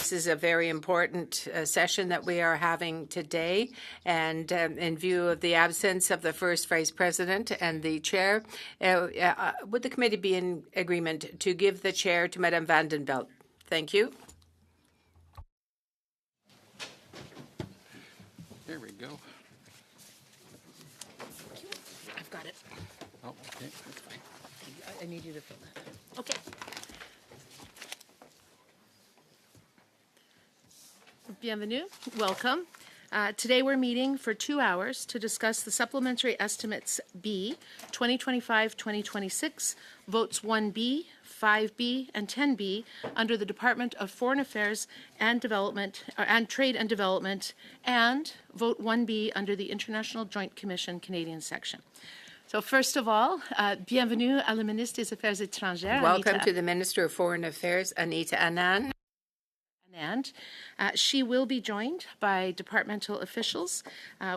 This is a very important session that we are having today, and in view of the absence of the first Vice President and the Chair, would the committee be in agreement to give the Chair to Madame Van den Belt? Thank you. There we go. I've got it. Oh, okay. That's fine. I need you to fill that. Okay. Bienvenue. Welcome. Today we're meeting for 2 hours to discuss the Supplementary Estimates B 2025-2026, Votes 1B, 5B, and 10B under the Department of Foreign Affairs and Development and Trade and Development, and Vote 1B under the International Joint Commission Canadian section. So first of all, bienvenue à la Ministre des Affaires étrangères. Welcome to the Minister of Foreign Affairs, Anita Anand. And she will be joined by departmental officials.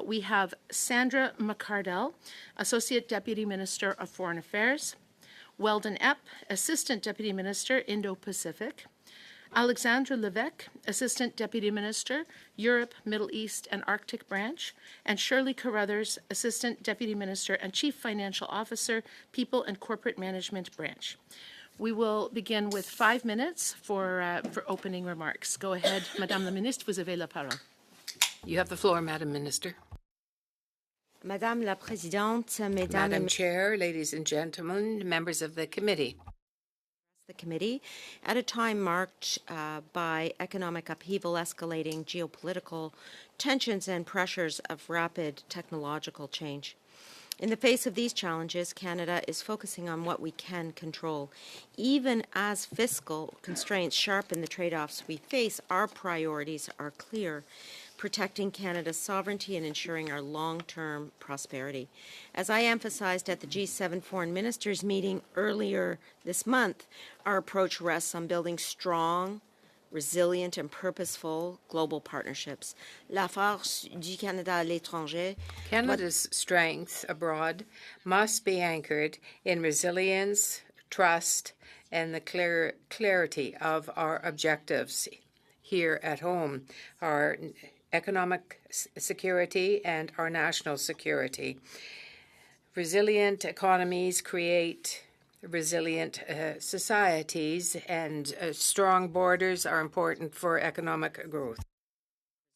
We have Sandra McCardell, Associate Deputy Minister of Foreign Affairs, Weldon Epp, Assistant Deputy Minister, Indo-Pacific, Alexandre Levesque, Assistant Deputy Minister, Europe, Middle East, and Arctic Branch, and Shirley Carruthers, Assistant Deputy Minister and Chief Financial Officer, People and Corporate Management Branch. We will begin with 5 minutes for opening remarks. Go ahead, Madame la Ministre, vous avez la parole. You have the floor, Madam Minister. Madame la Présidente, Madam Chair, ladies and gentlemen, members of the committee. The committee, at a time marked by economic upheaval, escalating geopolitical tensions, and pressures of rapid technological change. In the face of these challenges, Canada is focusing on what we can control. Even as fiscal constraints sharpen the trade-offs we face, our priorities are clear: protecting Canada's sovereignty and ensuring our long-term prosperity. As I emphasized at the G7 Foreign Ministers meeting earlier this month, our approach rests on building strong, resilient and purposeful global partnerships. La force du Canada à l'étranger. Canada's strength abroad must be anchored in resilience, trust, and the clarity of our objectives here at home, our economic security and our national security. Resilient economies create resilient societies, and strong borders are important for economic growth.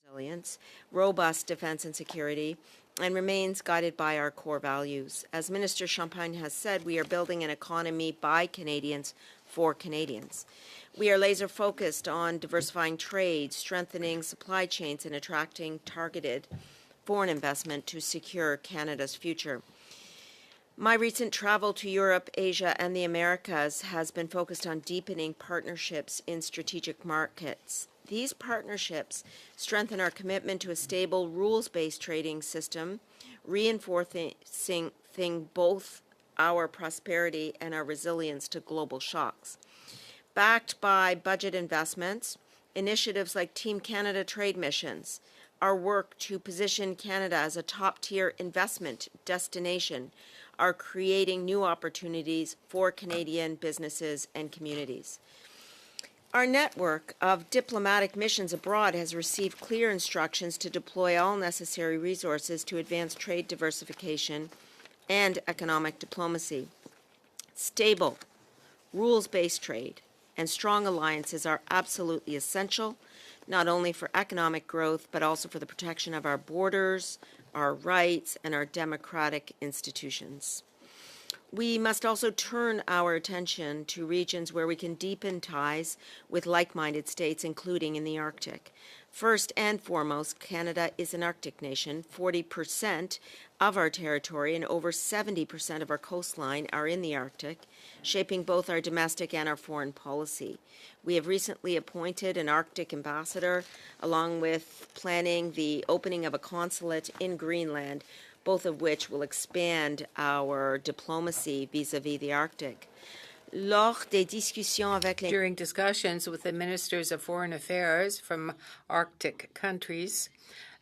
Resilience, robust defense and security, and remains guided by our core values. As Minister Champagne has said, we are building an economy by Canadians for Canadians. We are laser focused on diversifying trade, strengthening supply chains, and attracting targeted foreign investment to secure Canada's future. My recent travel to Europe, Asia, and the Americas has been focused on deepening partnerships in strategic markets. These partnerships strengthen our commitment to a stable, rules-based trading system, reinforcing both our prosperity and our resilience to global shocks. Backed by budget investments, initiatives like Team Canada trade missions, our work to position Canada as a top-tier investment destination, are creating new opportunities for Canadian businesses and communities. Our network of diplomatic missions abroad has received clear instructions to deploy all necessary resources to advance trade diversification and economic diplomacy. Stable, rules-based trade and strong alliances are absolutely essential, not only for economic growth, but also for the protection of our borders, our rights, and our democratic institutions. We must also turn our attention to regions where we can deepen ties with like-minded states, including in the Arctic. First and foremost, Canada is an Arctic nation. 40% of our territory and over 70% of our coastline are in the Arctic, shaping both our domestic and our foreign policy. We have recently appointed an Arctic ambassador, along with planning the opening of a consulate in Greenland, both of which will expand our diplomacy vis-à-vis the Arctic. During discussions with the ministers of foreign affairs from Arctic countries,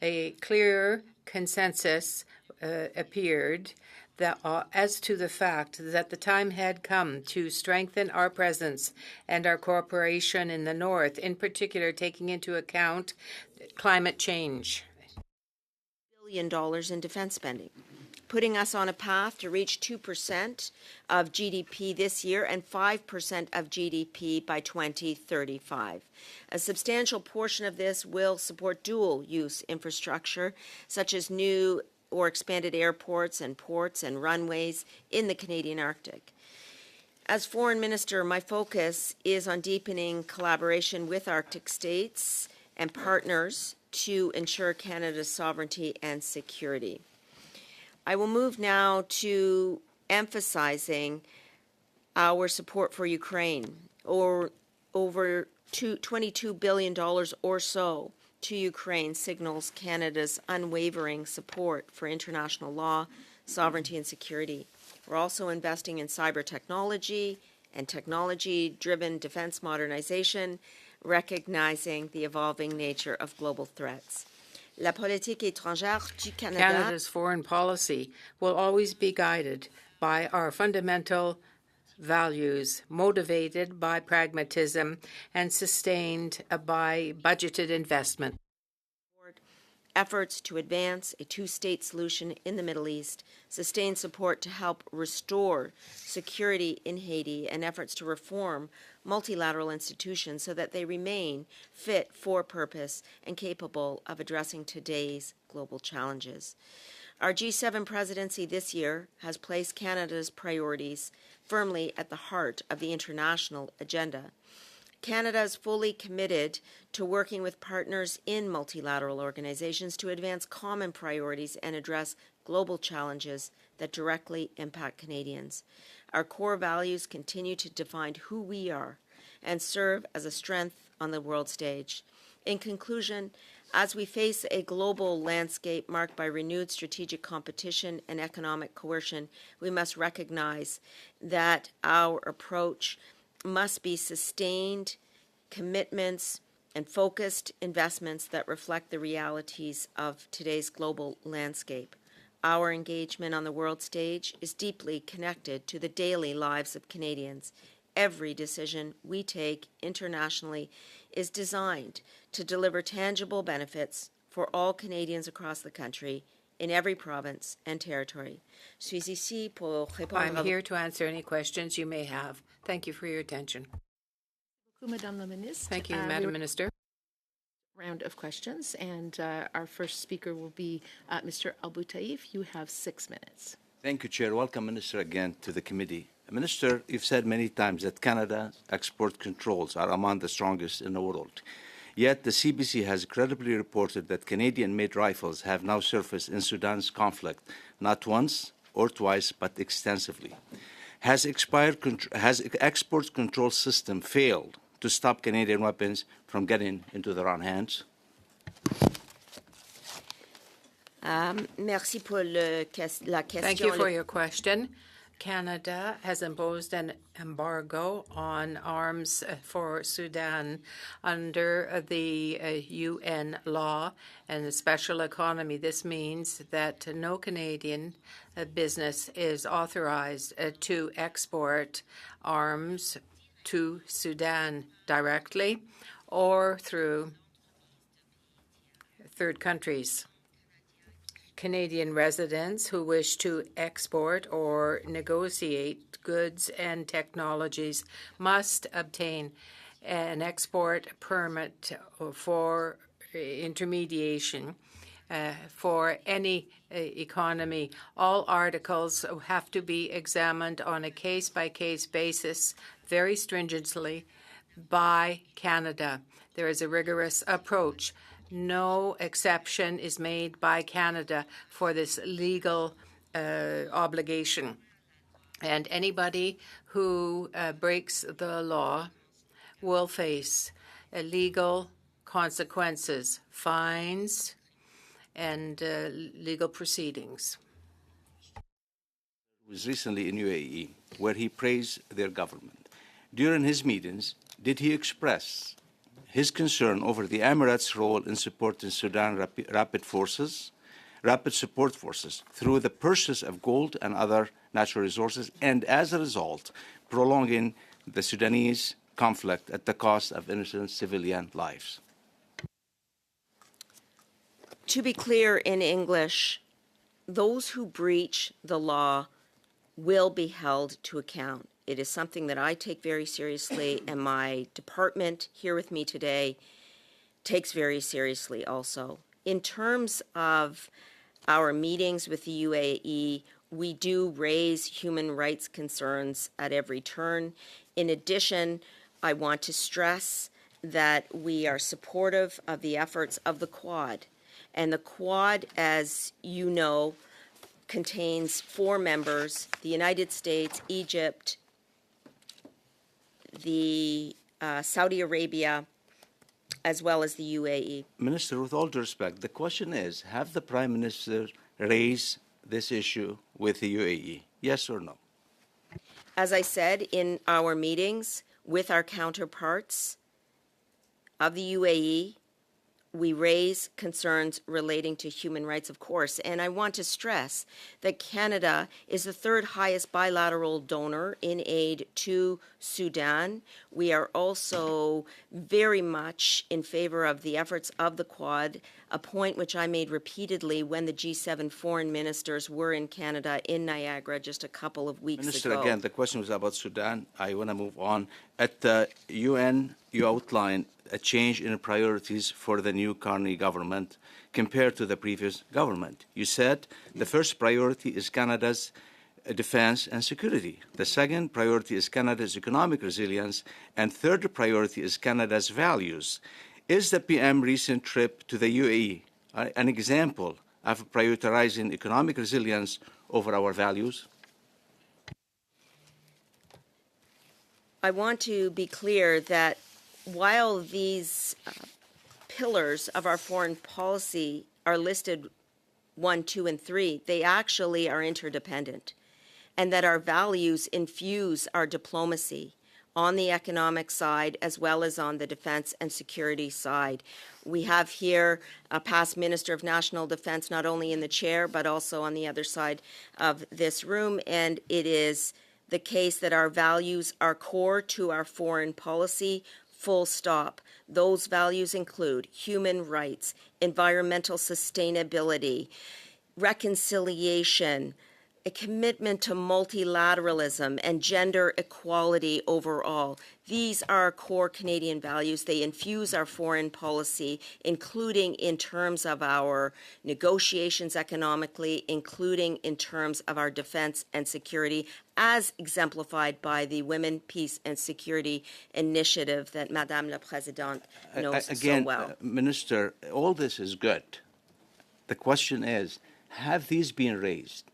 a clear consensus appeared as to the fact that the time had come to strengthen our presence and our cooperation in the North, in particular taking into account climate change. $1 billion in defense spending, putting us on a path to reach 2% of GDP this year and 5% of GDP by 2035. A substantial portion of this will support dual-use infrastructure, such as new or expanded airports and ports and runways in the Canadian Arctic. As Foreign Minister, my focus is on deepening collaboration with Arctic states and partners to ensure Canada's sovereignty and security. I will move now to emphasizing our support for Ukraine, or over $22 billion or so to Ukraine signals Canada's unwavering support for international law, sovereignty, and security. We're also investing in cyber technology and technology-driven defense modernization, recognizing the evolving nature of global threats. La politique étrangère du Canada. Canada's foreign policy will always be guided by our fundamental values, motivated by pragmatism and sustained by budgeted investment. Efforts to advance a two-state solution in the Middle East, sustained support to help restore security in Haiti, and efforts to reform multilateral institutions so that they remain fit for purpose and capable of addressing today's global challenges. Our G7 presidency this year has placed Canada's priorities firmly at the heart of the international agenda. Canada is fully committed to working with partners in multilateral organizations to advance common priorities and address global challenges that directly impact Canadians. Our core values continue to define who we are and serve as a strength on the world stage. In conclusion, as we face a global landscape marked by renewed strategic competition and economic coercion, we must recognize that our approach must be sustained commitments and focused investments that reflect the realities of today's global landscape. Our engagement on the world stage is deeply connected to the daily lives of Canadians. Every decision we take internationally is designed to deliver tangible benefits for all Canadians across the country in every province and territory. I'm here to answer any questions you may have. Thank you for your attention. Thank you, Madam Minister. Round of questions, and our first speaker will be Mr. Al-Boutaif. You have 6 minutes. Thank you, Chair. Welcome, Minister, again to the committee. Minister, you've said many times that Canada's export controls are among the strongest in the world. Yet the CBC has credibly reported that Canadian-made rifles have now surfaced in Sudan's conflict, not once or twice, but extensively. Has export control system failed to stop Canadian weapons from getting into the wrong hands? Merci pour la question. Thank you for your question. Canada has imposed an embargo on arms for Sudan under the UN law and the special economy. This means that no Canadian business is authorized to export arms to Sudan directly or through third countries. Canadian residents who wish to export or negotiate goods and technologies must obtain an export permit for intermediation for any economy. All articles have to be examined on a case-by-case basis very stringently by Canada. There is a rigorous approach. No exception is made by Canada for this legal obligation. And anybody who breaks the law will face legal consequences, fines, and legal proceedings. He was recently in UAE, where he praised their government. During his meetings, did he express his concern over the Emirates' role in supporting Sudan rapid forces, rapid support forces through the purchase of gold and other natural resources, and as a result, prolonging the Sudanese conflict at the cost of innocent civilian lives. To be clear in English, those who breach the law will be held to account. It is something that I take very seriously, and my department here with me today takes very seriously also. In terms of our meetings with the UAE, we do raise human rights concerns at every turn. In addition, I want to stress that we are supportive of the efforts of the Quad. And the Quad, as you know, contains 4 members: the United States, Egypt, the Saudi Arabia, as well as the UAE. Minister, with all due respect, the question is, have the Prime Minister raised this issue with the UAE? Yes or no? As I said, in our meetings with our counterparts of the UAE, we raise concerns relating to human rights, of course. And I want to stress that Canada is the 3rd highest bilateral donor in aid to Sudan. We are also very much in favor of the efforts of the Quad, a point which I made repeatedly when the G7 foreign ministers were in Canada in Niagara just a couple of weeks Minister, ago. again, the question was about Sudan. I want to move on. At the UN, you outlined a change in priorities for the new Carney government compared to the previous government. You said the first priority is Canada's defense and security. The second priority is Canada's economic resilience. And third priority is Canada's values. Is the PM recent trip to the UAE an example of prioritizing economic resilience over our values? I want to be clear that while these pillars of our foreign policy are listed 1, 2, and 3, they actually are interdependent, and that our values infuse our diplomacy on the economic side as well as on the defense and security side. We have here a past Minister of National Defense, not only in the chair, but also on the other side of this room, and it is the case that our values are core to our foreign policy, full stop. Those values include human rights, environmental sustainability, reconciliation, a commitment to multilateralism, and gender equality overall. These are core Canadian values. They infuse our foreign policy, including in terms of our negotiations economically, including in terms of our defense and security, as exemplified by the Women, Peace and Security Initiative that Madame la Présidente knows so well. Minister, all this is good. The question is, have these been raised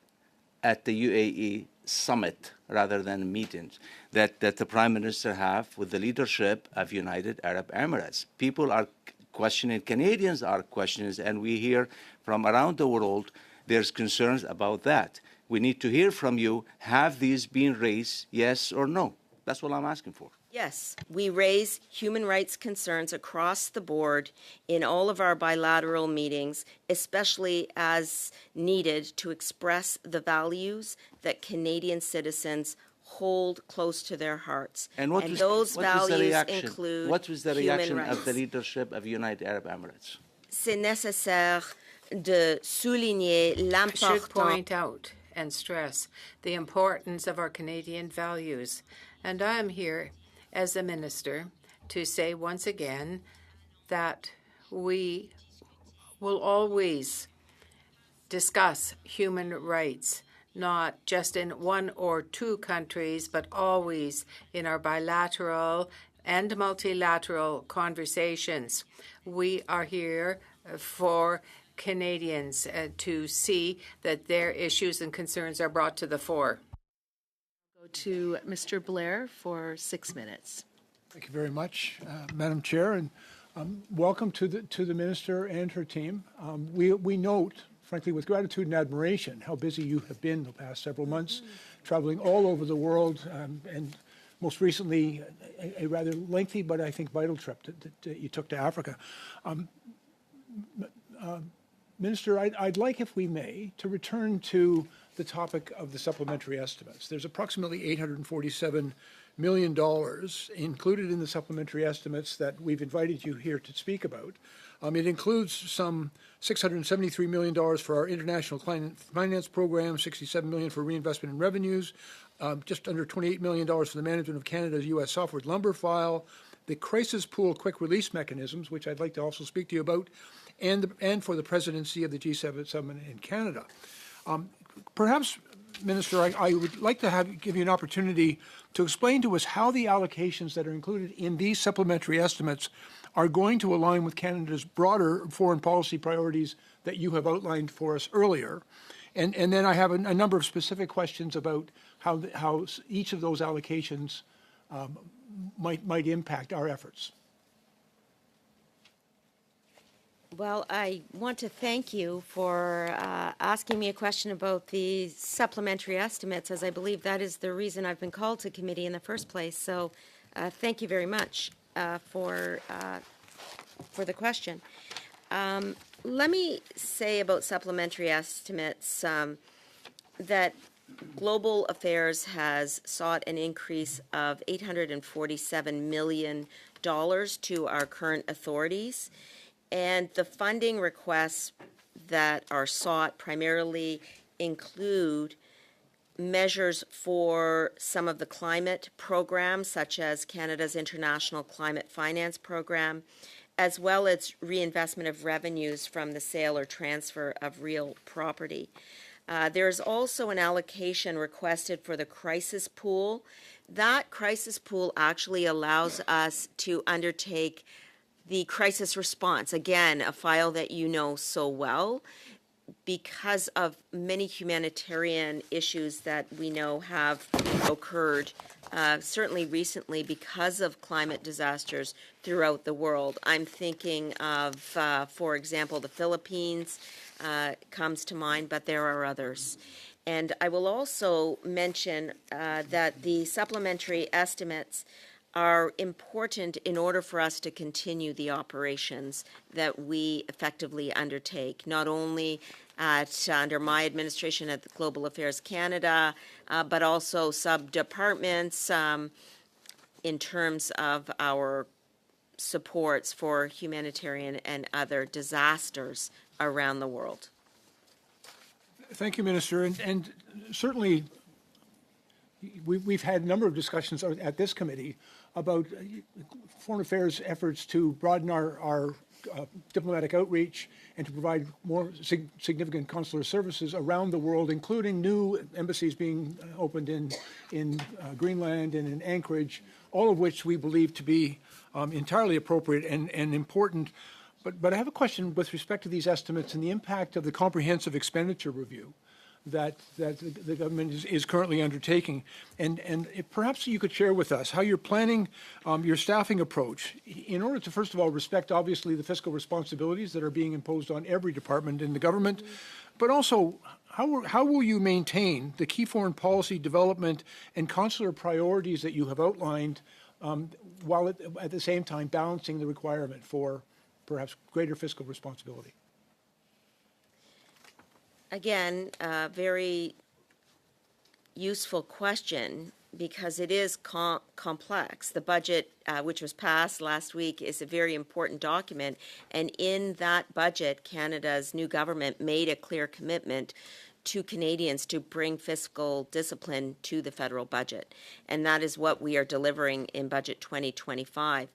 at the UAE summit rather than meetings that the Prime Minister have with the leadership of United Arab Emirates? People are questioning, Canadians are questioning, and we hear from around the world there's concerns about that. We need to hear from you, have these been raised, yes or no? That's what I'm asking for. Yes, we raise human rights concerns across the board in all of our bilateral meetings, especially as needed to express the values that Canadian citizens hold close to their hearts. And those values include what was the reaction human of the rights. leadership of United Arab Emirates? C'est nécessaire de souligner Should l'importance. point out and stress the importance of our Canadian values. And I am here as a minister to say once again that we will always discuss human rights, not just in 1 or 2 countries, but always in our bilateral and multilateral conversations. We are here for Canadians to see that their issues and concerns are brought to the fore. Go to Mr. Blair for 6 minutes. Thank you very much, Madam Chair, and welcome to the Minister and her team. We note, frankly, with gratitude and admiration, how busy you have been the past several months, traveling all over the world, and most recently, a rather lengthy but I think vital trip that you took to Africa. Minister, I'd like, if we may, to return to the topic of the supplementary estimates. There's approximately $847 million included in the supplementary estimates that we've invited you here to speak about. It includes some $673 million for our international client finance program, $67 million for reinvestment in revenues, just under $28 million for the management of Canada's U.S. softwood lumber file, the crisis pool quick release mechanisms, which I'd like to also speak to you about, and for the presidency of the G7 summit in Canada. Perhaps, Minister, I would like to give you an opportunity to explain to us how the allocations that are included in these supplementary estimates are going to align with Canada's broader foreign policy priorities that you have outlined for us earlier. And then I have a number of specific questions about how each of those allocations might impact our efforts. Well, I want to thank you for asking me a question about the supplementary estimates, as I believe that is the reason I've been called to committee in the first place. So thank you very much for the question. Let me say about supplementary estimates that Global Affairs has sought an increase of $847 million to our current authorities. And the funding requests that are sought primarily include measures for some of the climate programs, such as Canada's International Climate Finance Program, as well as reinvestment of revenues from the sale or transfer of real property. There's also an allocation requested for the crisis pool. That crisis pool actually allows us to undertake the crisis response, again, a file that you know so well, because of many humanitarian issues that we know have occurred, certainly recently because of climate disasters throughout the world. I'm thinking of, for example, the Philippines comes to mind, but there are others. And I will also mention that the supplementary estimates are important in order for us to continue the operations that we effectively undertake, not only under my administration at the Global Affairs Canada, but also sub-departments in terms of our supports for humanitarian and other disasters around the world. Thank you, Minister. And certainly we've had a number of discussions at this committee about foreign affairs efforts to broaden our diplomatic outreach and to provide more significant consular services around the world, including new embassies being opened in Greenland and in Anchorage, all of which we believe to be entirely appropriate and important. But I have a question with respect to these estimates and the impact of the comprehensive expenditure review that the government is currently undertaking. And if perhaps you could share with us how you're planning your staffing approach in order to, first of all, respect, obviously, the fiscal responsibilities that are being imposed on every department in the government, but also how will you maintain the key foreign policy development and consular priorities that you have outlined while at the same time balancing the requirement for perhaps greater fiscal responsibility? Again, a very useful question because it is complex. The budget, which was passed last week, is a very important document. And in that budget, Canada's new government made a clear commitment to Canadians to bring fiscal discipline to the federal budget. And that is what we are delivering in Budget 2025.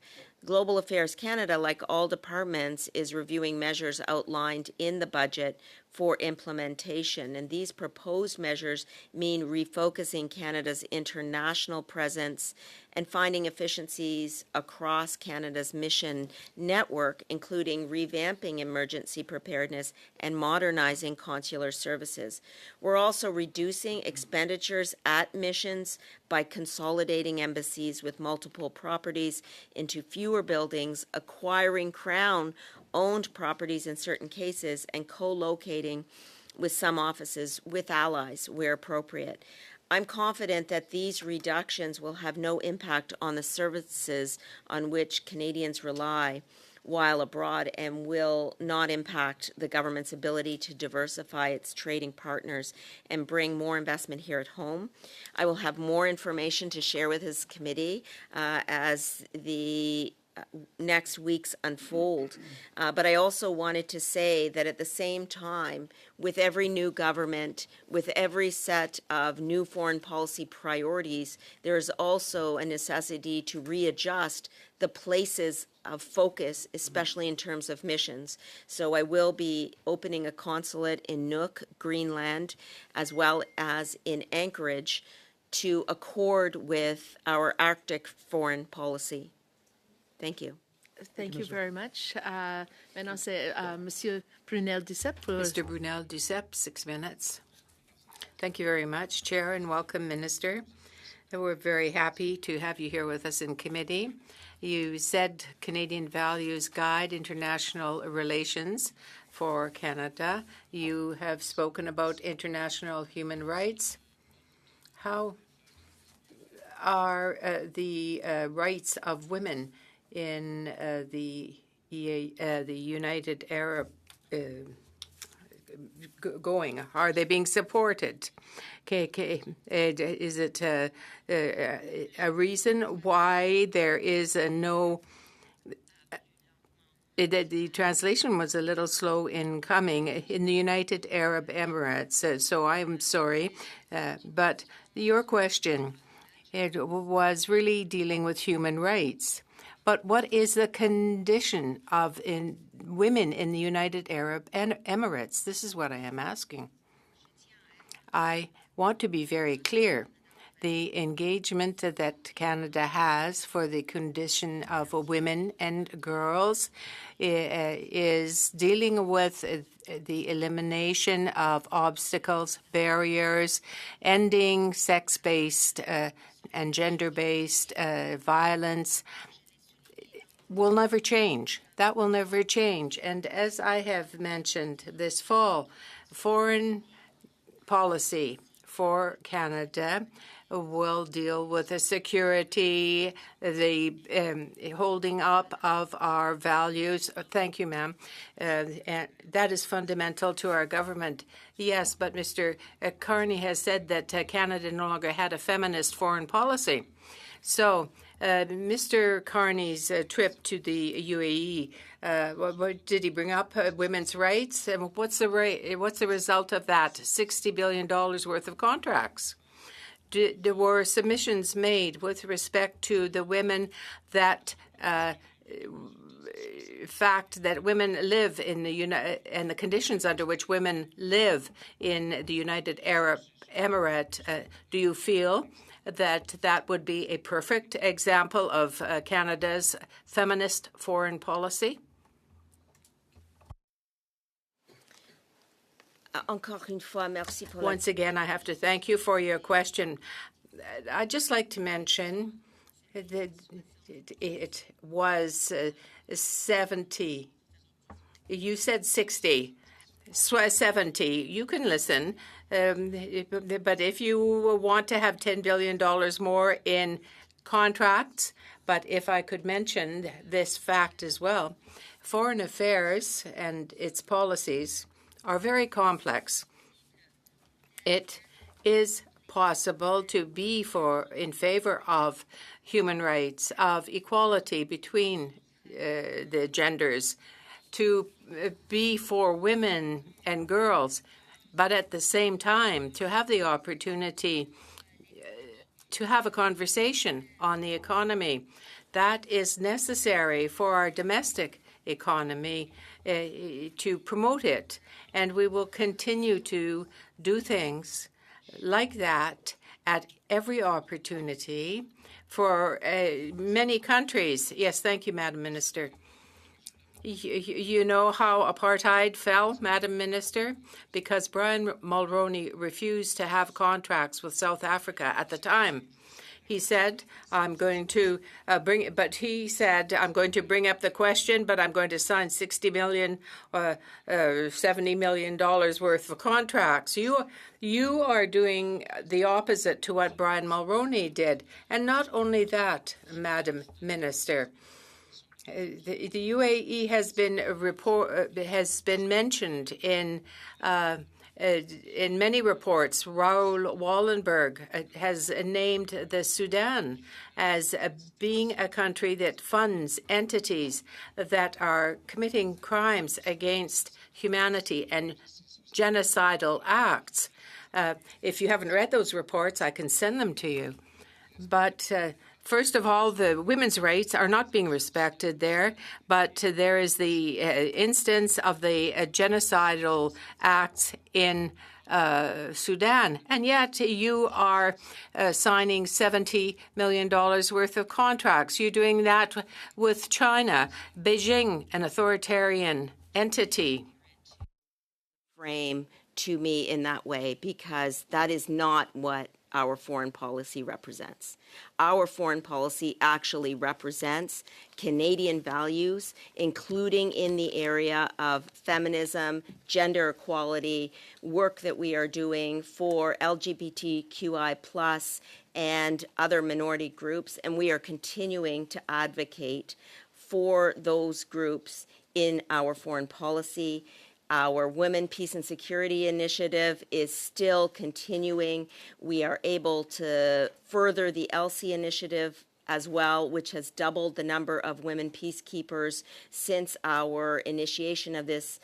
Global Affairs Canada, like all departments, is reviewing measures outlined in the budget for implementation. And these proposed measures mean refocusing Canada's international presence and finding efficiencies across Canada's mission network, including revamping emergency preparedness and modernizing consular services. We're also reducing expenditures at missions by consolidating embassies with multiple properties into fewer buildings, acquiring Crown-owned properties in certain cases, and co-locating with some offices with allies where appropriate. I'm confident that these reductions will have no impact on the services on which Canadians rely while abroad and will not impact the government's ability to diversify its trading partners and bring more investment here at home. I will have more information to share with his committee as the next weeks unfold. But I also wanted to say that at the same time, with every new government, with every set of new foreign policy priorities, there is also a necessity to readjust the places of focus, especially in terms of missions. So I will be opening a consulate in Nuuk, Greenland, as well as in Anchorage to accord with our Arctic foreign policy. Thank you. Thank you very much. Maintenant, c'est Monsieur Brunel-Duceppe. Mr. Brunel-Duceppe, 6 minutes. Thank you very much, Chair, and welcome, Minister. And we're very happy to have you here with us in committee. You said Canadian Values Guide International Relations for Canada. You have spoken about international human rights. How are the rights of women in the United Arab going? Are they being supported? Is it a reason why there is no? The translation was a little slow in coming. In the United Arab Emirates, so I'm sorry, but your question, it was really dealing with human rights. But what is the condition of women in the United Arab Emirates? This is what I am asking. I want to be very clear. The engagement that Canada has for the condition of women and girls is dealing with the elimination of obstacles, barriers, ending sex-based and gender-based violence. Will never change. That will never change. And as I have mentioned this fall, foreign policy for Canada will deal with the security, the holding up of our values. Thank you, ma'am. And that is fundamental to our government. Yes, but Mr. Carney has said that Canada no longer had a feminist foreign policy. So Mr. Carney's trip to the UAE, what did he bring up? Women's rights? And what's the result of that? $60 billion worth of contracts. There were submissions made with respect to the women that fact that women live in the and the conditions under which women live in the United Arab Emirate. Do you feel that that would be a perfect example of Canada's feminist foreign policy? Once again, I have to thank you for your question. I'd just like to mention that it was 70. You said 60. 70. You can listen. But if you want to have $10 billion more in contracts, but if I could mention this fact as well, foreign affairs and its policies are very complex. It is possible to be in favor of human rights, of equality between the genders, to be for women and girls, but at the same time to have the opportunity to have a conversation on the economy. That is necessary for our domestic economy to promote it. And we will continue to do things like that at every opportunity for many countries. Yes, thank you, Madam Minister. You know how apartheid fell, Madam Minister? Because Brian Mulroney refused to have contracts with South Africa at the time. He said, I'm going to bring up the question, but I'm going to sign $60 million, $70 million worth of contracts. You are doing the opposite to what Brian Mulroney did. And not only that, Madam Minister, The UAE has been mentioned in many reports. Raoul Wallenberg has named the Sudan as being a country that funds entities that are committing crimes against humanity and genocidal acts. If you haven't read those reports, I can send them to you. But first of all, the women's rights are not being respected there, but there is the instance of the genocidal acts in Sudan. And yet you are signing $70 million worth of contracts. You're doing that with China, Beijing, an authoritarian entity. Frame to me in that way, because that is not what our foreign policy represents. Our foreign policy actually represents Canadian values, including in the area of feminism, gender equality, work that we are doing for LGBTQI+ and other minority groups, and we are continuing to advocate for those groups in our foreign policy. Our Women, Peace and Security Initiative is still continuing. We are able to further the ELSI initiative as well, which has doubled the number of women peacekeepers since our initiation of this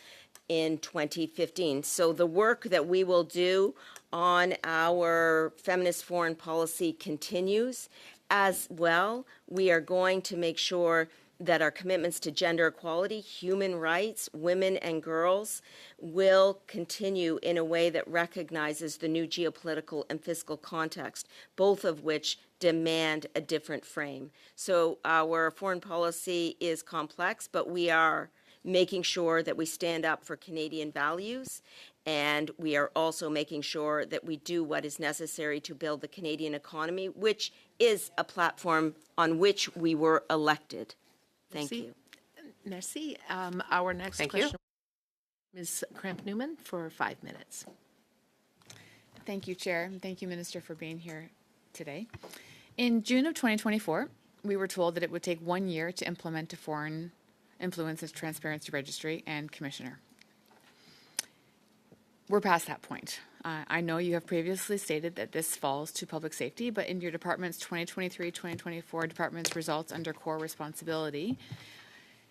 in 2015. So the work that we will do on our feminist foreign policy continues. As well, we are going to make sure that our commitments to gender equality, human rights, women and girls will continue in a way that recognizes the new geopolitical and fiscal context, both of which demand a different frame. So our foreign policy is complex, but we are making sure that we stand up for Canadian values, and we are also making sure that we do what is necessary to build the Canadian economy, which is a platform on which we were elected. Thank you. Merci. Our next Thank you. question, Ms. Kramp-Newman, for 5 minutes. Thank you, Chair, and thank you, Minister, for being here today. In June of 2024, we were told that it would take 1 year to implement a Foreign Influence and Transparency Registry and Commissioner. We're past that point. I know you have previously stated that this falls to public safety, but in your department's 2023-2024 department's results under core responsibility,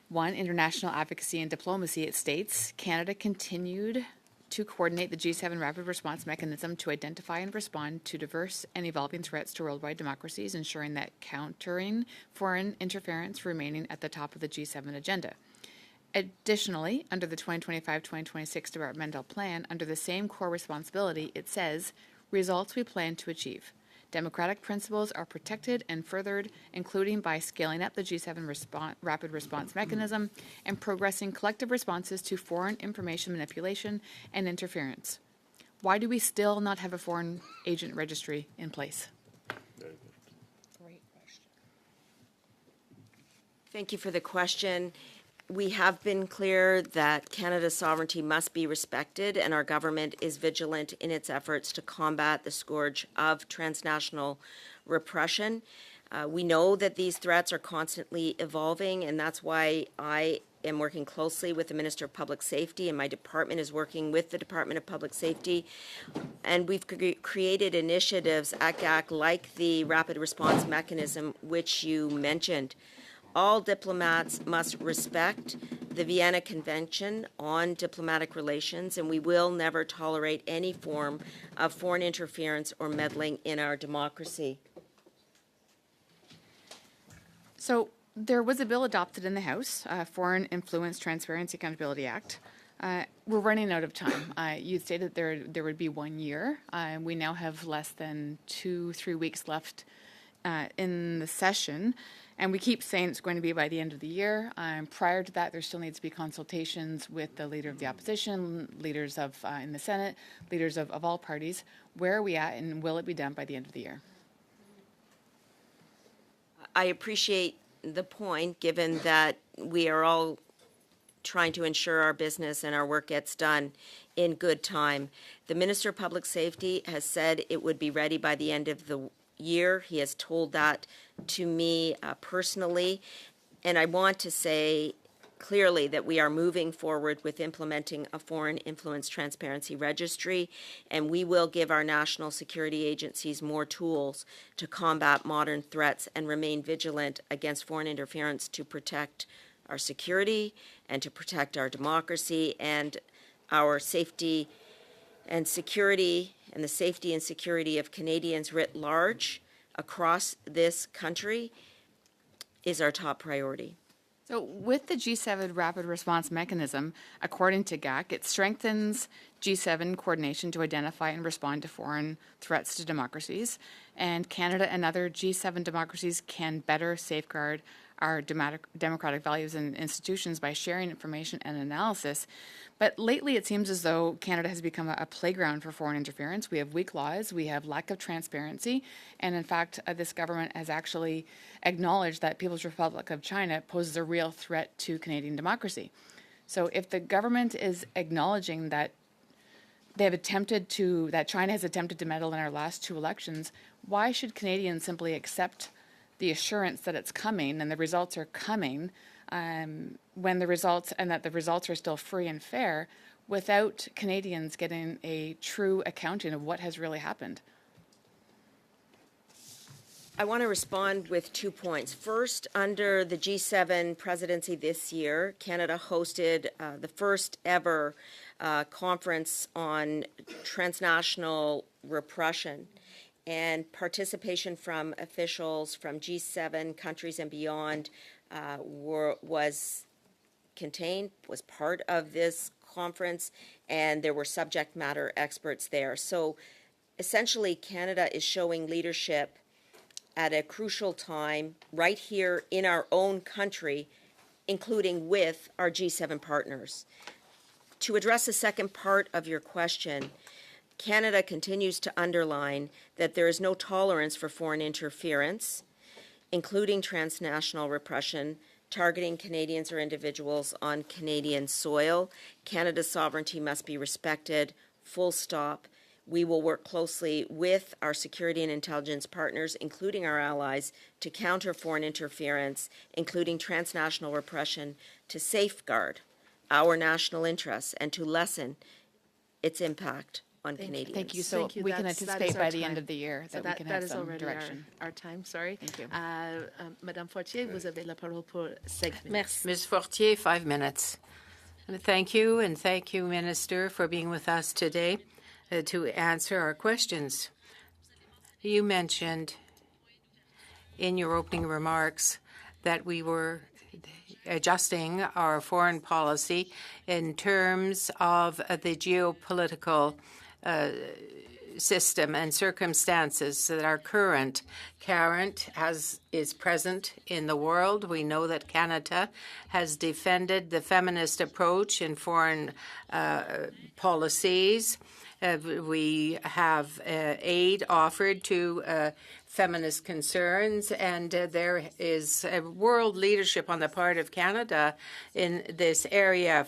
1, international advocacy and diplomacy, it states, Canada continued to coordinate the G7 rapid response mechanism to identify and respond to diverse and evolving threats to worldwide democracies, ensuring that countering foreign interference remaining at the top of the G7 agenda. Additionally, under the 2025-2026 developmental plan, under the same core responsibility, it says, results we plan to achieve. Democratic principles are protected and furthered, including by scaling up the G7 rapid response mechanism and progressing collective responses to foreign information manipulation and interference. Why do we still not have a foreign agent registry in place? Great question. Thank you for the question. We have been clear that Canada's sovereignty must be respected, and our government is vigilant in its efforts to combat the scourge of transnational repression. We know that these threats are constantly evolving, and that's why I am working closely with the Minister of Public Safety, and my department is working with the Department of Public Safety. And we've created initiatives at GAC like the Rapid Response Mechanism, which you mentioned. All diplomats must respect the Vienna Convention on Diplomatic Relations, and we will never tolerate any form of foreign interference or meddling in our democracy. So there was a bill adopted in the House, Foreign Influence Transparency Accountability Act. We're running out of time. You stated there would be 1 year. We now have less than 2-3 weeks left in the session. And we keep saying it's going to be by the end of the year. Prior to that, there still needs to be consultations with the Leader of the Opposition, leaders of in the Senate, leaders of all parties. Where are we at, and will it be done by the end of the year? I appreciate the point, given that we are all trying to ensure our business and our work gets done in good time. The Minister of Public Safety has said it would be ready by the end of the year. He has told that to me personally. And I want to say clearly that we are moving forward with implementing a foreign influence transparency registry, and we will give our national security agencies more tools to combat modern threats and remain vigilant against foreign interference to protect our security and to protect our democracy and our safety and security and the safety and security of Canadians writ large across this country is our top priority. So with the G7 Rapid Response Mechanism, according to GAC, it strengthens G7 coordination to identify and respond to foreign threats to democracies, and Canada and other G7 democracies can better safeguard our democratic values and institutions by sharing information and analysis. But lately, it seems as though Canada has become a playground for foreign interference. We have weak laws, we have lack of transparency, and in fact, this government has actually acknowledged that People's Republic of China poses a real threat to Canadian democracy. So if the government is acknowledging that that China has attempted to meddle in our last two elections, why should Canadians simply accept the assurance that it's coming and the results are coming when the results are still free and fair without Canadians getting a true accounting of what has really happened? I want to respond with 2 points. First, under the G7 presidency this year, Canada hosted the first ever conference on transnational repression, and participation from officials from G7 countries and beyond was part of this conference, and there were subject matter experts there. So essentially, Canada is showing leadership at a crucial time right here in our own country, including with our G7 partners. To address the second part of your question, Canada continues to underline that there is no tolerance for foreign interference, including transnational repression, targeting Canadians or individuals on Canadian soil. Canada's sovereignty must be respected, full stop. We will work closely with our security and intelligence partners, including our allies, to counter foreign interference, including transnational repression, to safeguard our national interests and to lessen its impact on Canadians. Thank you. So Thank you. we can That is anticipate our by the end time. of the year So that we can that have is some already direction. our time, sorry. Thank you. Madame Fortier, vous avez la parole pour 5 minutes. Ms. Fortier, 5 minutes. Thank you, and thank you, Minister, for being with us today to answer our questions. You mentioned in your opening remarks that we were adjusting our foreign policy in terms of the geopolitical system and circumstances that are current is present in the world. We know that Canada has defended the feminist approach in foreign policies. We have aid offered to feminist concerns, and there is a world leadership on the part of Canada in this area,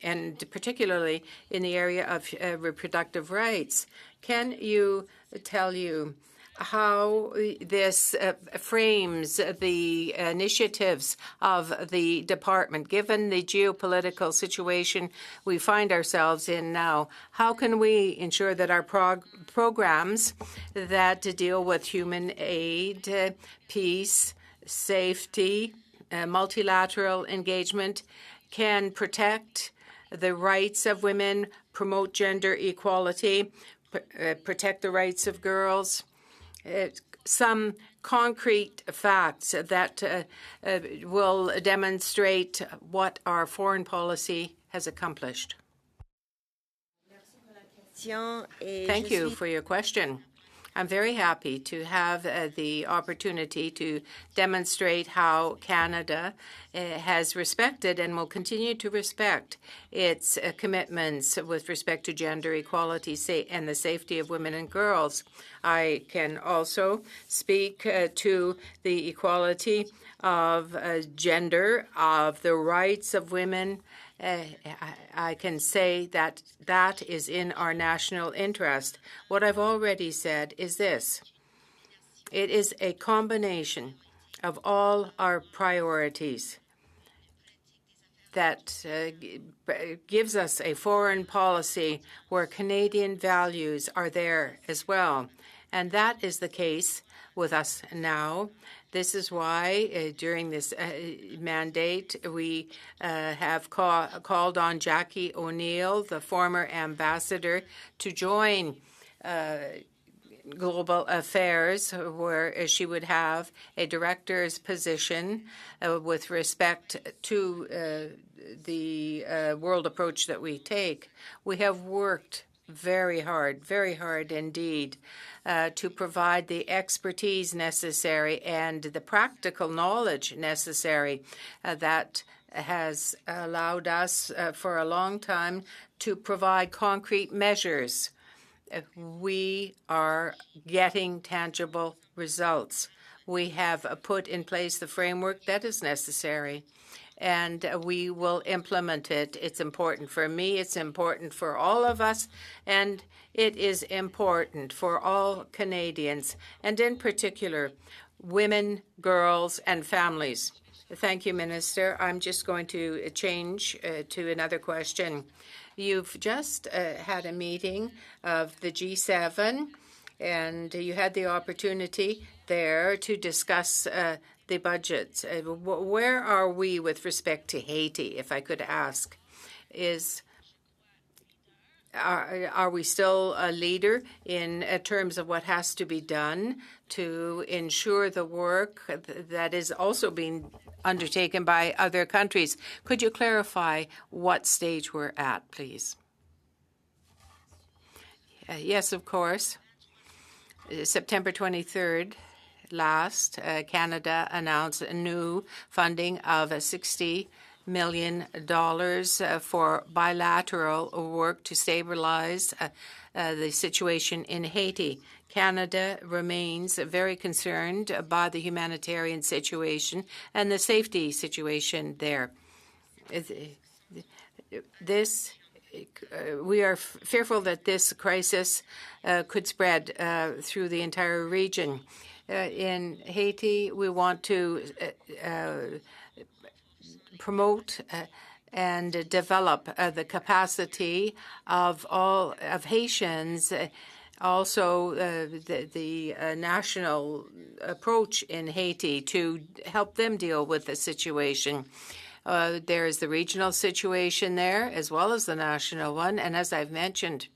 and particularly in the area of reproductive rights. Can you tell you how this frames the initiatives of the department, given the geopolitical situation we find ourselves in now? How can we ensure that our programs that deal with human aid, peace, safety, multilateral engagement can protect the rights of women, promote gender equality, protect the rights of girls? Some concrete facts that will demonstrate what our foreign policy has accomplished. Thank you for your question. I'm very happy to have the opportunity to demonstrate how Canada has respected and will continue to respect its commitments with respect to gender equality and the safety of women and girls. I can also speak to the equality of gender, of the rights of women. I can say that that is in our national interest. What I've already said is this. It is a combination of all our priorities that gives us a foreign policy where Canadian values are there as well. And that is the case with us now. This is why during this mandate we have called on Jackie O'Neill, the former ambassador, to join Global Affairs, where she would have a director's position with respect to the world approach that we take. We have worked very hard indeed, to provide the expertise necessary and the practical knowledge necessary that has allowed us for a long time to provide concrete measures. We are getting tangible results. We have put in place the framework that is necessary, and we will implement it. It's important for me, it's important for all of us, and it is important for all Canadians, and in particular, women, girls, and families. Thank you, Minister. I'm just going to change to another question. You've just had a meeting of the G7, and you had the opportunity there to discuss the budgets. Where are we with respect to Haiti, if I could ask? Are we still a leader in terms of what has to be done to ensure the work that is also being undertaken by other countries? Could you clarify what stage we're at, please? Yes, of course. September 23rd, Canada announced a new funding of $60 million for bilateral work to stabilize the situation in Haiti. Canada remains very concerned by the humanitarian situation and the safety situation there. We are fearful that this crisis could spread through the entire region. In Haiti, we want to promote and develop the capacity of all of Haitians, also the national approach in Haiti to help them deal with the situation. There is the regional situation there as well as the national one. And as I've mentioned,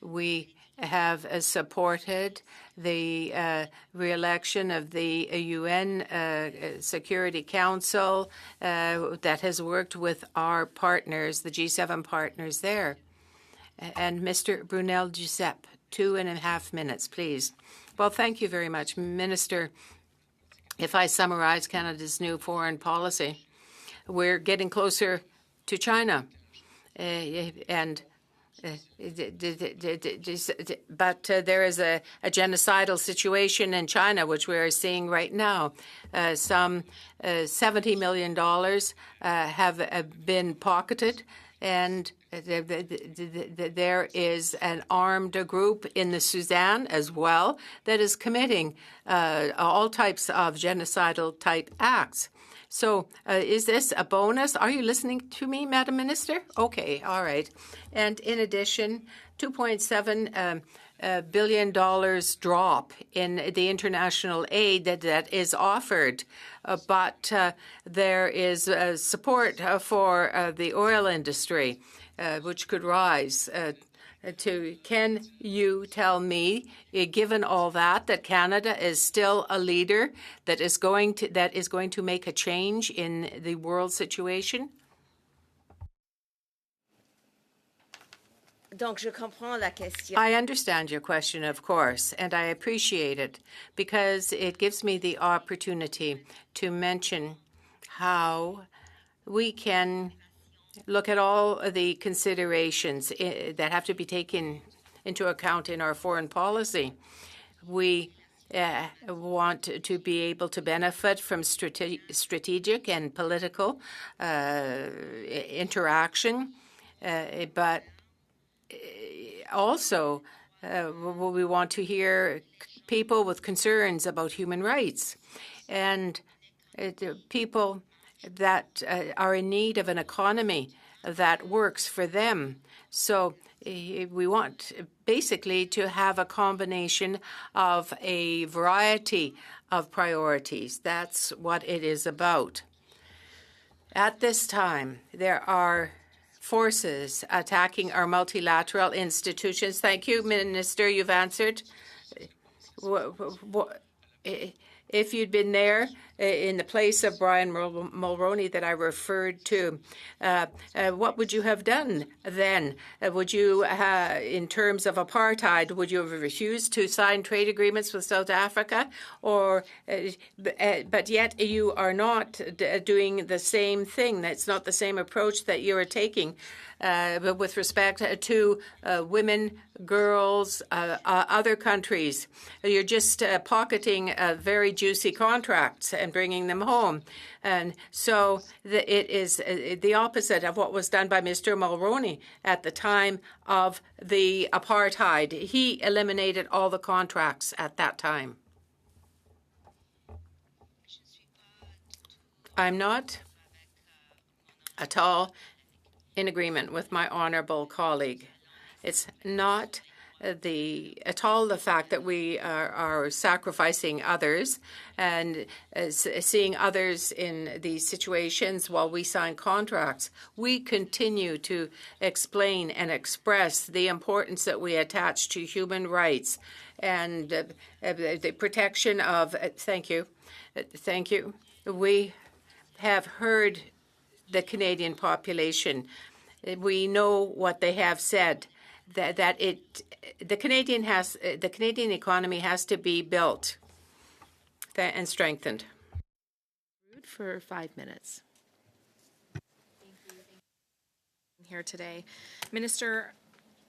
we have supported the re-election of the UN Security Council that has worked with our partners, the G7 partners there. And Mr. Brunel Giuseppe, 2.5 minutes, please. Well, thank you very much, Minister. If I summarize Canada's new foreign policy, we're getting closer to China, but there is a genocidal situation in China, which we are seeing right now. Some $70 million have been pocketed, and there is an armed group in the Sudan as well that is committing all types of genocidal type acts. So is this a bonus? Are you listening to me, Madam Minister? Okay, all right. And in addition, $2.7 billion drop in the international aid that is offered. But there is support for the oil industry, which could rise can you tell me, given all that Canada is still a leader that is going to make a change in the world situation? Donc, je comprends la question. I understand your question, of course, and I appreciate it because it gives me the opportunity to mention how we can look at all of the considerations that have to be taken into account in our foreign policy. We want to be able to benefit from strategic and political interaction, but also we want to hear people with concerns about human rights. And people that are in need of an economy that works for them. So we want basically to have a combination of a variety of priorities. That's what it is about. At this time, there are forces attacking our multilateral institutions. Thank you, Minister. You've answered. If you'd been there in the place of Brian Mulroney that I referred to, what would you have done then? Would you, in terms of apartheid, would you have refused to sign trade agreements with South Africa? Or, but yet you are not doing the same thing. That's not the same approach that you are taking. But with respect to women, girls, other countries, you're just pocketing very juicy contracts and bringing them home. And so it is the opposite of what was done by Mr. Mulroney at the time of the apartheid. He eliminated all the contracts at that time. I'm not at all in agreement with my honourable colleague. It's not at all the fact that we are sacrificing others and seeing others in these situations while we sign contracts. We continue to explain and express the importance that we attach to human rights and the protection of. Thank you. Thank you. We have heard the Canadian population. We know what they have said, that the Canadian economy has to be built and strengthened. For 5 minutes. Here today. Minister,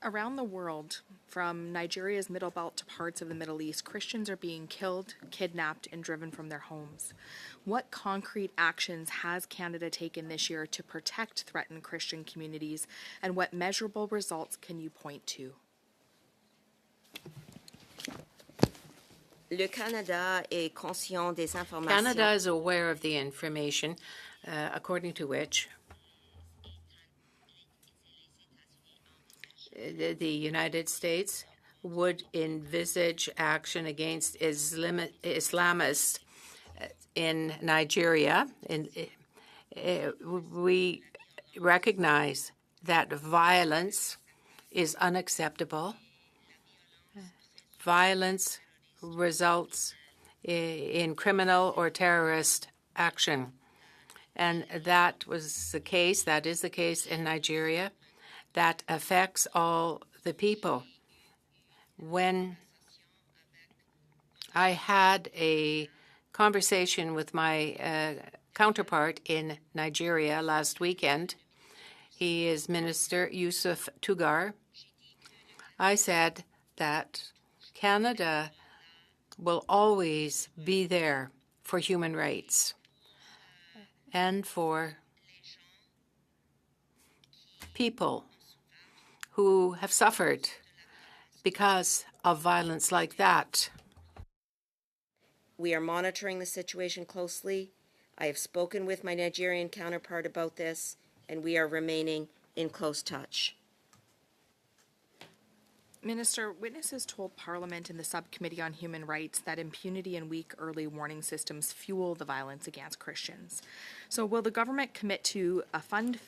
around the world, from Nigeria's Middle Belt to parts of the Middle East, Christians are being killed, kidnapped, and driven from their homes. What concrete actions has Canada taken this year to protect threatened Christian communities, and what measurable results can you point to? Canada is aware of the information according to which the United States would envisage action against Islamists in Nigeria. We recognize that violence is unacceptable. Violence results in criminal or terrorist action. And that is the case in Nigeria. That affects all the people. When I had a conversation with my counterpart in Nigeria last weekend, he is Minister Yusuf Tugar, I said that Canada will always be there for human rights and for people who have suffered because of violence like that. We are monitoring the situation closely. I have spoken with my Nigerian counterpart about this, and we are remaining in close touch. Minister, witnesses told Parliament in the Subcommittee on Human Rights that impunity and weak early warning systems fuel the violence against Christians. So will the government commit to fund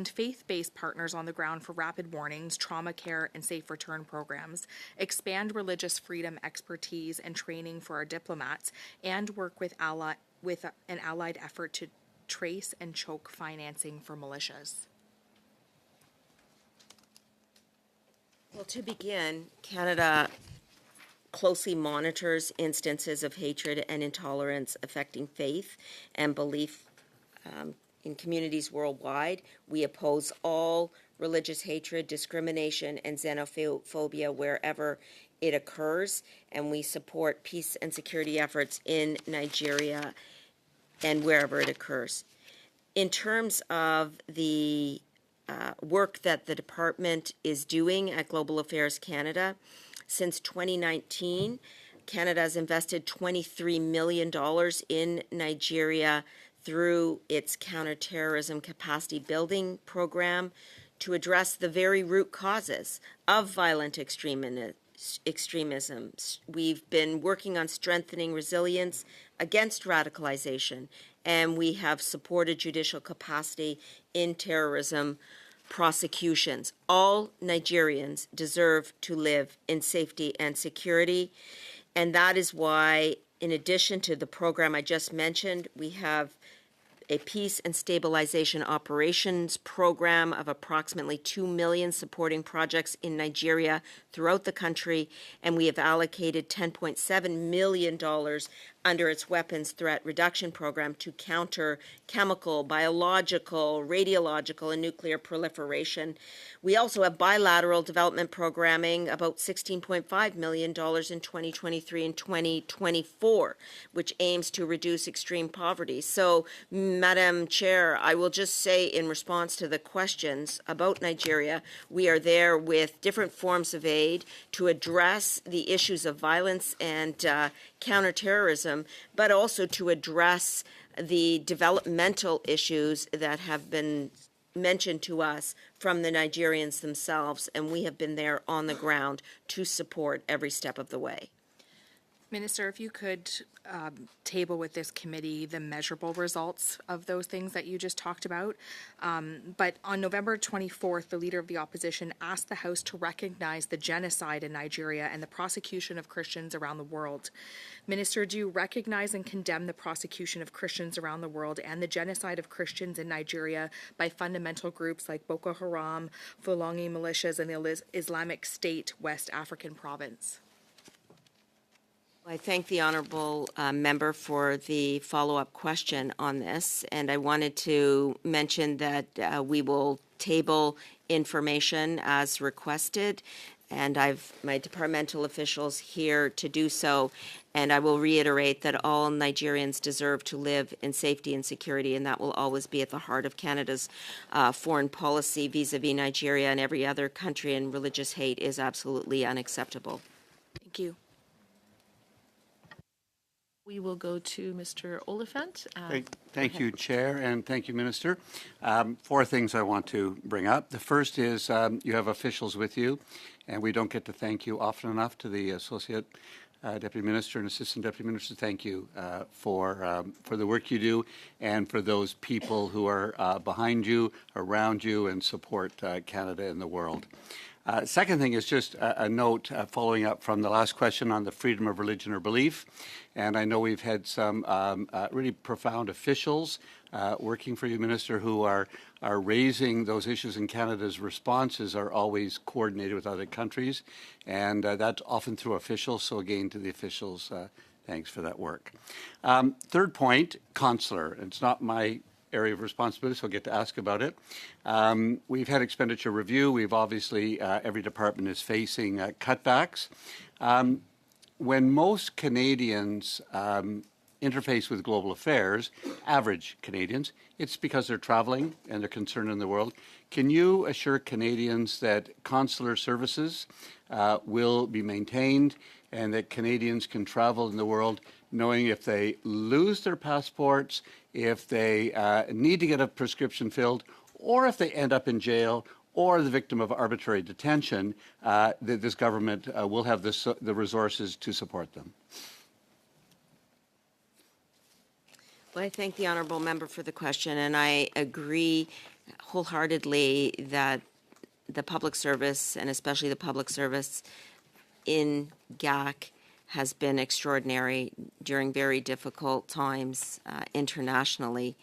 faith-based partners on the ground for rapid warnings, trauma care, and safe return programs, expand religious freedom expertise and training for our diplomats, and work with an allied effort to trace and choke financing for militias? Well, to begin, Canada closely monitors instances of hatred and intolerance affecting faith and belief in communities worldwide. We oppose all religious hatred, discrimination, and xenophobia wherever it occurs, and we support peace and security efforts in Nigeria and wherever it occurs. In terms of the work that the department is doing at Global Affairs Canada, since 2019, Canada has invested $23 million in Nigeria through its counterterrorism capacity building program to address the very root causes of violent extremism. We've been working on strengthening resilience against radicalization, and we have supported judicial capacity in terrorism prosecutions. All Nigerians deserve to live in safety and security, and that is why, in addition to the program I just mentioned, we have a peace and stabilization operations program of approximately 2 million supporting projects in Nigeria throughout the country, and we have allocated $10.7 million under its weapons threat reduction program to counter chemical, biological, radiological, and nuclear proliferation. We also have bilateral development programming, about $16.5 million in 2023 and 2024, which aims to reduce extreme poverty. So, Madam Chair, I will just say in response to the questions about Nigeria, we are there with different forms of aid to address the issues of violence and counterterrorism, but also to address the developmental issues that have been mentioned to us from the Nigerians themselves, and we have been there on the ground to support every step of the way. Minister, if you could table with this committee the measurable results of those things that you just talked about. But on November 24th, the Leader of the Opposition asked the House to recognize the genocide in Nigeria and the prosecution of Christians around the world. Minister, do you recognize and condemn the prosecution of Christians around the world and the genocide of Christians in Nigeria by fundamental groups like Boko Haram, Fulani militias, and the Islamic State West African province? I thank the honourable member for the follow-up question on this, and I wanted to mention that we will table information as requested, and I've my departmental officials here to do so, and I will reiterate that all Nigerians deserve to live in safety and security, and that will always be at the heart of Canada's foreign policy vis-a-vis Nigeria and every other country, and religious hate is absolutely unacceptable. Thank you. We will go to Mr. Oliphant. Thank you, Chair, and thank you, Minister. 4 things I want to bring up. The first is you have officials with you, and we don't get to thank you often enough. To the Associate Deputy Minister and Assistant Deputy Minister, thank you for the work you do and for those people who are behind you, around you, and support Canada in the world. Second thing is just a note following up from the last question on the freedom of religion or belief. And I know we've had some really profound officials working for you, Minister, who are raising those issues, and Canada's responses are always coordinated with other countries. And that's often through officials. So again, to the officials, thanks for that work. Third point, consular. It's not my area of responsibility, so I'll get to ask about it. We've had expenditure review. We've obviously, every department is facing cutbacks. When most Canadians interface with global affairs, average Canadians, it's because they're traveling and they're concerned in the world. Can you assure Canadians that consular services will be maintained and that Canadians can travel in the world knowing if they lose their passports, if they need to get a prescription filled, or if they end up in jail or the victim of arbitrary detention, that this government will have the resources to support them? Well, I thank the honourable member for the question, and I agree wholeheartedly that the public service, and especially the public service in GAC, has been extraordinary during very difficult times internationally.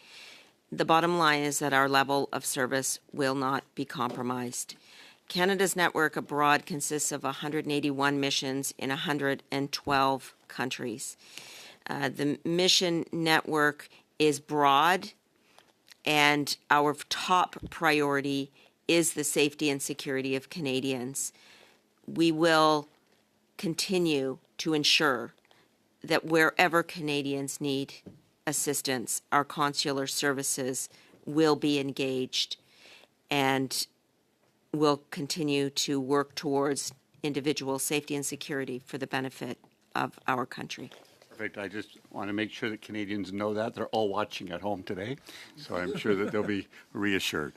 The bottom line is that our level of service will not be compromised. Canada's network abroad consists of 181 missions in 112 countries. The mission network is broad, and our top priority is the safety and security of Canadians. We will continue to ensure that wherever Canadians need assistance, our consular services will be engaged and will continue to work towards individual safety and security for the benefit of our country. Perfect. I just want to make sure that Canadians know that. They're all watching at home today, so I'm sure that they'll be reassured.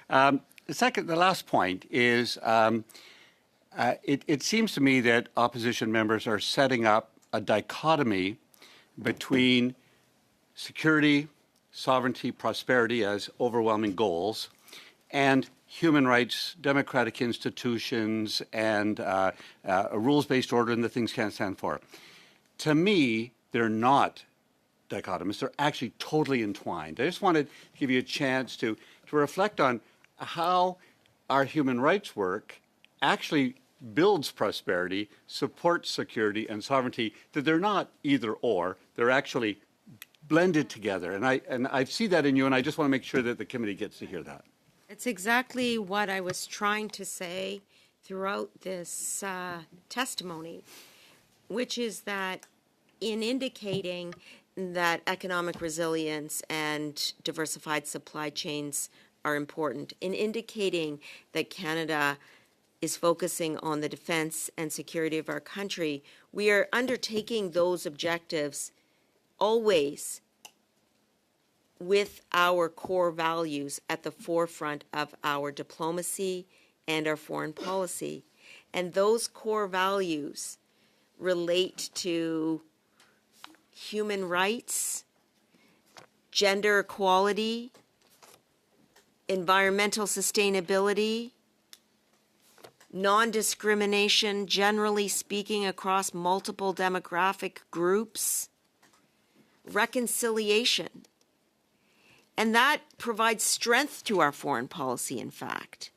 The last point is it seems to me that opposition members are setting up a dichotomy between security, sovereignty, prosperity as overwhelming goals, and human rights, democratic institutions, and a rules-based order and the things can't stand for. To me, they're not dichotomous. They're actually totally entwined. I just wanted to give you a chance to reflect on how our human rights work actually builds prosperity, supports security and sovereignty, that they're not either or, they're actually blended together. And I see that in you, and I just want to make sure that the committee gets to hear that. It's exactly what I was trying to say throughout this testimony, which is that in indicating that economic resilience and diversified supply chains are important, in indicating that Canada is focusing on the defense and security of our country, we are undertaking those objectives always with our core values at the forefront of our diplomacy and our foreign policy. And those core values relate to human rights, gender equality, environmental sustainability, non-discrimination, generally speaking, across multiple demographic groups, reconciliation. And that provides strength to our foreign policy, in fact,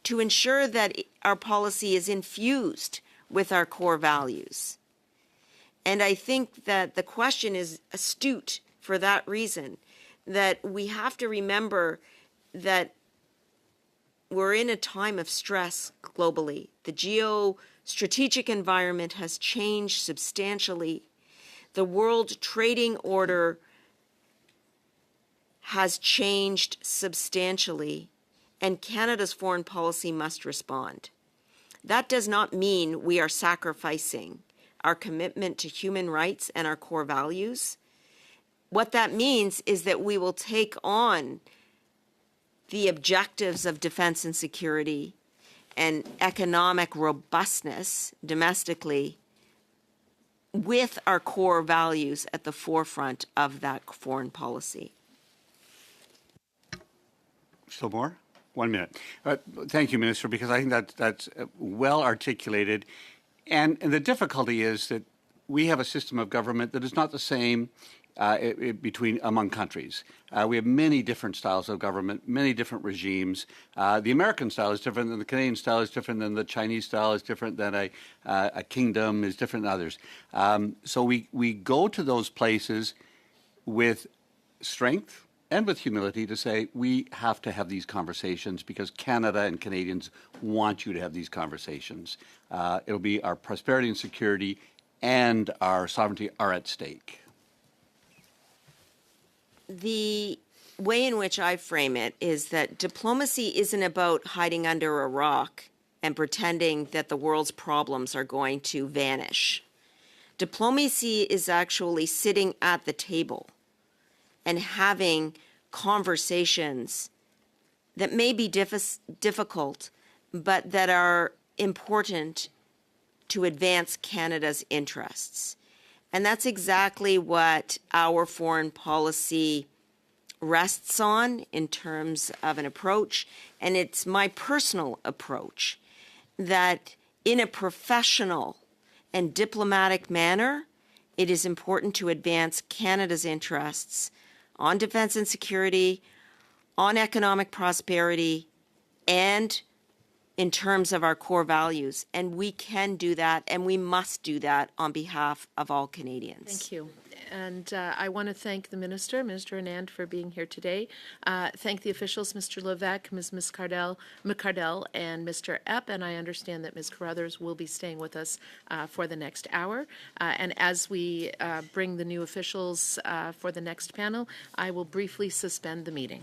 to ensure that our policy is infused with our core values. And I think that the question is astute for that reason, that we have to remember that we're in a time of stress globally. The geostrategic environment has changed substantially. The world trading order has changed substantially, and Canada's foreign policy must respond. That does not mean we are sacrificing our commitment to human rights and our core values. What that means is that we will take on the objectives of defense and security and economic robustness domestically with our core values at the forefront of that foreign policy. Still more? 1 minute. Thank you, Minister, because I think that's well articulated. And the difficulty is that we have a system of government that is not the same among countries. We have many different styles of government, many different regimes. The American style is different than the Canadian style, is different than the Chinese style, is different than a kingdom, is different than others. So we go to those places with strength and with humility to say, we have to have these conversations because Canada and Canadians want you to have these conversations. It'll be our prosperity and security and our sovereignty are at stake. The way in which I frame it is that diplomacy isn't about hiding under a rock and pretending that the world's problems are going to vanish. Diplomacy is actually sitting at the table and having conversations that may be difficult, but that are important to advance Canada's interests. And that's exactly what our foreign policy rests on in terms of an approach. And it's my personal approach that in a professional and diplomatic manner, it is important to advance Canada's interests on defense and security, on economic prosperity, and in terms of our core values. And we can do that, and we must do that on behalf of all Canadians. Thank you. And I want to thank the Minister, Minister Anand, for being here today. Thank the officials, Mr. Levesque, Ms. McCardell, and Mr. Epp. And I understand that Ms. Carruthers will be staying with us for the next hour. And as we bring the new officials for the next panel, I will briefly suspend the meeting.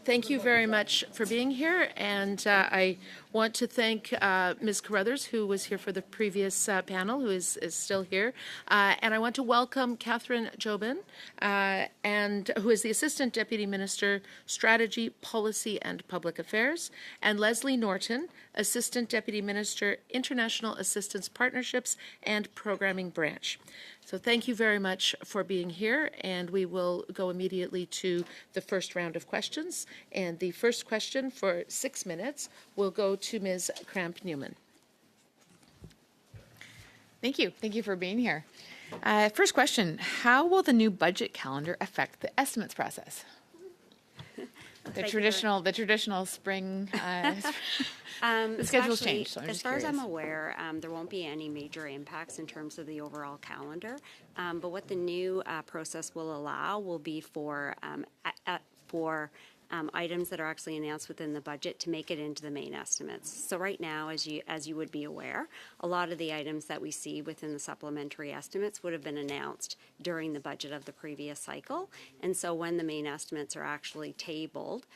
Thank you very much for being here, and I want to thank Ms. Carruthers, who was here for the previous panel, who is still here, and I want to welcome Catherine Jobin, and who is the Assistant Deputy Minister, Strategy, Policy and Public Affairs, and Leslie Norton, Assistant Deputy Minister, International Assistance Partnerships and Programming Branch. So thank you very much for being here, and we will go immediately to the first round of questions. And the first question for 6 minutes will go to Ms. Cramp-Newman. Thank you. Thank you for being here. First question, how will the new budget calendar affect the estimates process? The traditional spring, the schedule's changed, so I'm as just far as I'm curious. aware, there won't be any major impacts in terms of the overall calendar. But what the new process will allow will be for items that are actually announced within the budget to make it into the main estimates. So right now, as you would be aware, a lot of the items that we see within the supplementary estimates would have been announced during the budget of the previous cycle. And so when the main estimates are actually tabled,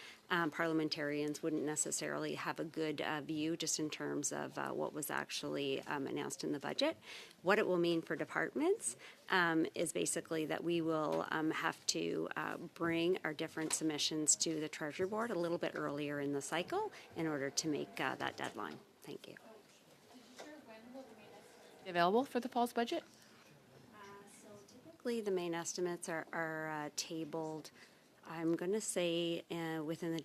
parliamentarians wouldn't necessarily have a good view just in terms of what was actually announced in the budget. What it will mean for departments is basically that we will have to bring our different submissions to the Treasury Board a little bit earlier in the cycle in order to make that deadline. Thank you. Available for the fall's budget? So typically the main estimates are tabled, I'm going to say within the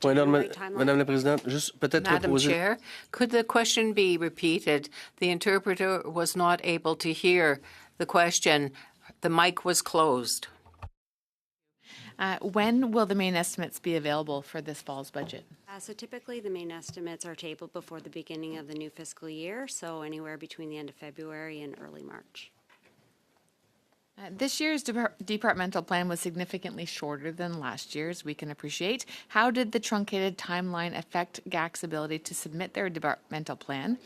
Point d'ordre, January timeline. Madame la Présidente, juste peut-être Madam poser. Chair, could the question be repeated? The interpreter was not able to hear the question. The mic was closed. When will the main estimates be available for this fall's budget? So typically the main estimates are tabled before the beginning of the new fiscal year, so anywhere between the end of February and early March. This year's departmental plan was significantly shorter than last year's, we can appreciate. How did the truncated timeline affect GAC's ability to submit their departmental plan?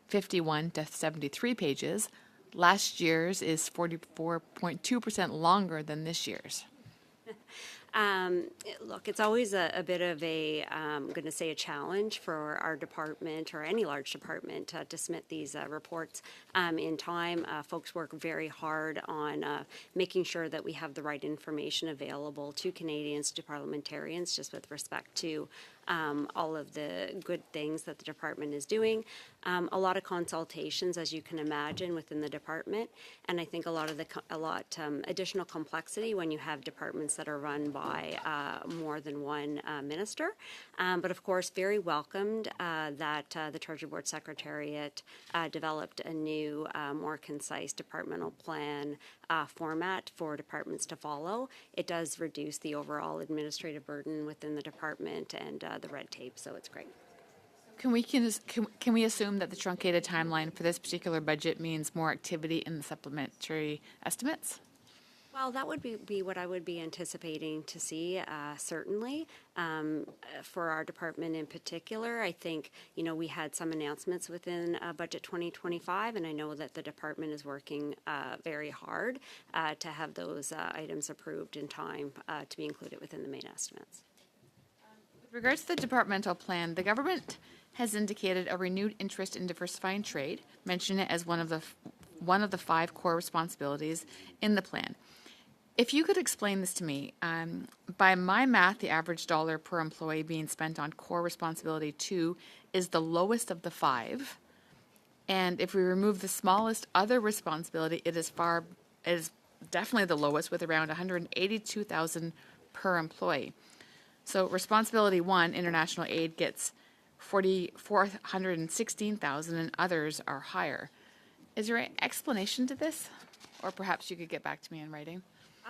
51 to 73 pages. Last year's is 44.2% longer than this year's. Look, it's always a bit of a, I'm going to say a challenge for our department or any large department to submit these reports in time. Folks work very hard on making sure that we have the right information available to Canadians, to parliamentarians, just with respect to all of the good things that the department is doing. A lot of consultations, as you can imagine, within the department, and I think a lot additional complexity when you have departments that are run by more than one minister. But of course, very welcomed that the Treasury Board Secretariat developed a new, more concise departmental plan format for departments to follow. It does reduce the overall administrative burden within the department and the red tape, so it's great. Can we assume that the truncated timeline for this particular budget means more activity in the supplementary estimates? Well, that would be what I would be anticipating to see, certainly. For our department in particular, I think, we had some announcements within Budget 2025, and I know that the department is working very hard to have those items approved in time to be included within the main estimates. With regards to the departmental plan, the government has indicated a renewed interest in diversifying trade, mentioning it as one of the 5 core responsibilities in the plan. If you could explain this to me, by my math, the average dollar per employee being spent on core responsibility 2 is the lowest of the 5. And if we remove the smallest other responsibility, it is definitely the lowest, with around $182,000 per employee. So responsibility 1, international aid, gets $416,000, and others are higher. Is there an explanation to this? Or perhaps you could get back to me in writing.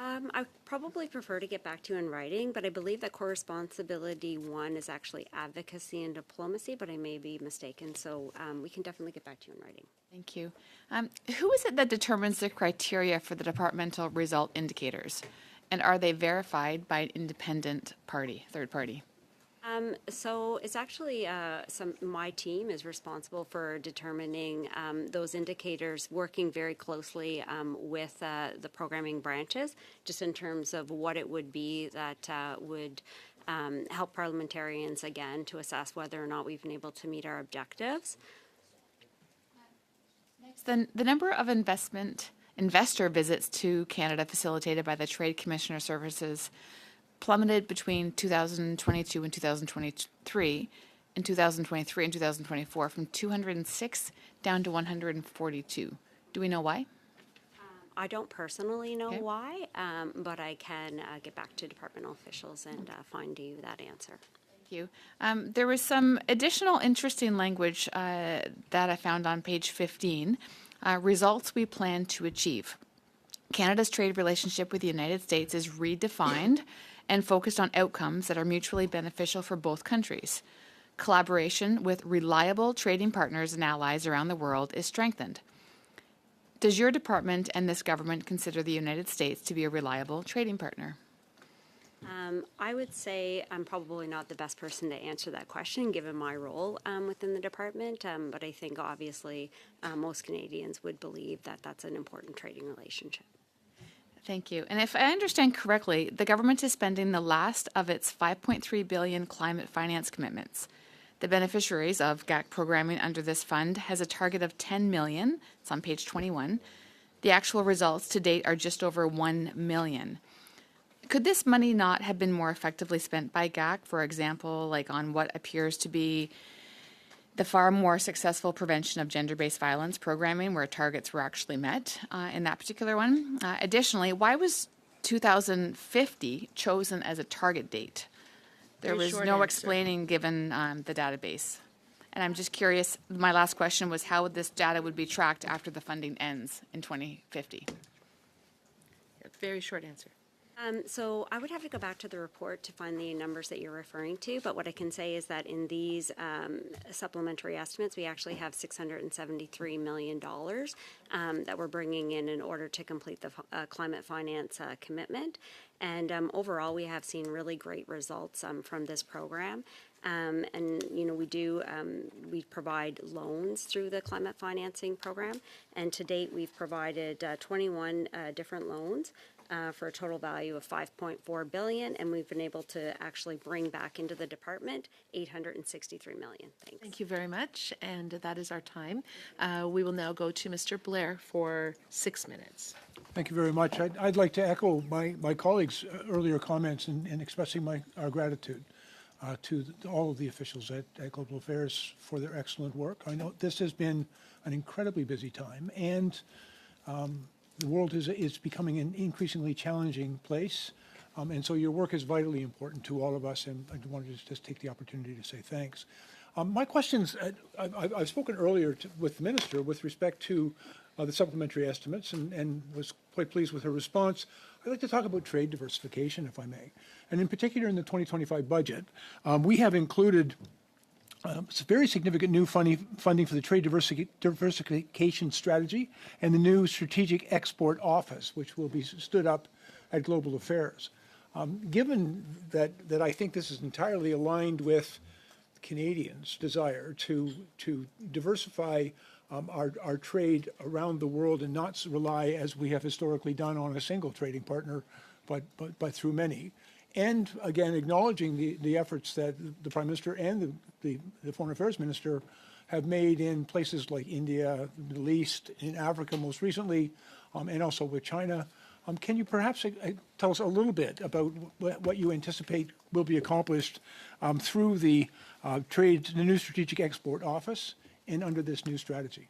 I probably prefer to get back to you in writing, but I believe that core responsibility 1 is actually advocacy and diplomacy, but I may be mistaken, so we can definitely get back to you in writing. Thank you. Who is it that determines the criteria for the departmental result indicators? And are they verified by an independent party, third party? So it's actually my team is responsible for determining those indicators, working very closely with the programming branches, just in terms of what it would be that would help parliamentarians again to assess whether or not we've been able to meet our objectives. The number of investor visits to Canada facilitated by the Trade Commissioner Services plummeted between 2022 and 2023, in 2023 and 2024 from 206 down to 142. Do we know why? I don't personally know Okay. why, but I can get back to departmental officials and find you that answer. Thank you. There was some additional interesting language that I found on page 15. Results we plan to achieve. Canada's trade relationship with the United States is redefined and focused on outcomes that are mutually beneficial for both countries. Collaboration with reliable trading partners and allies around the world is strengthened. Does your department and this government consider the United States to be a reliable trading partner? I would say I'm probably not the best person to answer that question, given my role within the department, but I think obviously most Canadians would believe that that's an important trading relationship. Thank you. And if I understand correctly, the government is spending the last of its $5.3 billion climate finance commitments. The beneficiaries of GAC programming under this fund has a target of $10 million. It's on page 21. The actual results to date are just over $1 million. Could this money not have been more effectively spent by GAC, for example, like on what appears to be the far more successful prevention of gender-based violence programming where targets were actually met in that particular one? Additionally, why was 2050 chosen as a target date? There Very was short no answer. explaining given the database. And I'm just curious, my last question was how this data would be tracked after the funding ends in 2050? Very short answer. So I would have to go back to the report to find the numbers that you're referring to, but what I can say is that in these supplementary estimates, we actually have $673 million that we're bringing in order to complete the climate finance commitment. And overall, we have seen really great results from this program. And, you know, we provide loans through the climate financing program. And to date, we've provided 21 different loans for a total value of $5.4 billion. And we've been able to actually bring back into the department $863 million. Thanks. Thank you very much, and that is our time. We will now go to Mr. Blair for 6 minutes. Thank you very much. I'd like to echo my colleagues' earlier comments in expressing our gratitude to all of the officials at Global Affairs for their excellent work. I know this has been an incredibly busy time, and the world is becoming an increasingly challenging place, and so your work is vitally important to all of us, and I wanted to just take the opportunity to say thanks. My questions, I've spoken earlier with the Minister with respect to the supplementary estimates and was quite pleased with her response. I'd like to talk about trade diversification, if I may. And in particular, in the 2025 budget, we have included some very significant new funding for the trade diversification strategy and the new strategic export office, which will be stood up at Global Affairs. Given that I think this is entirely aligned with Canadians' desire to diversify our trade around the world and not rely, as we have historically done, on a single trading partner, but through many. And again, acknowledging the efforts that the Prime Minister and the Foreign Affairs Minister have made in places like India, the Middle East, in Africa most recently, and also with China. Can you perhaps tell us a little bit about what you anticipate will be accomplished through the new Strategic Export Office and under this new strategy?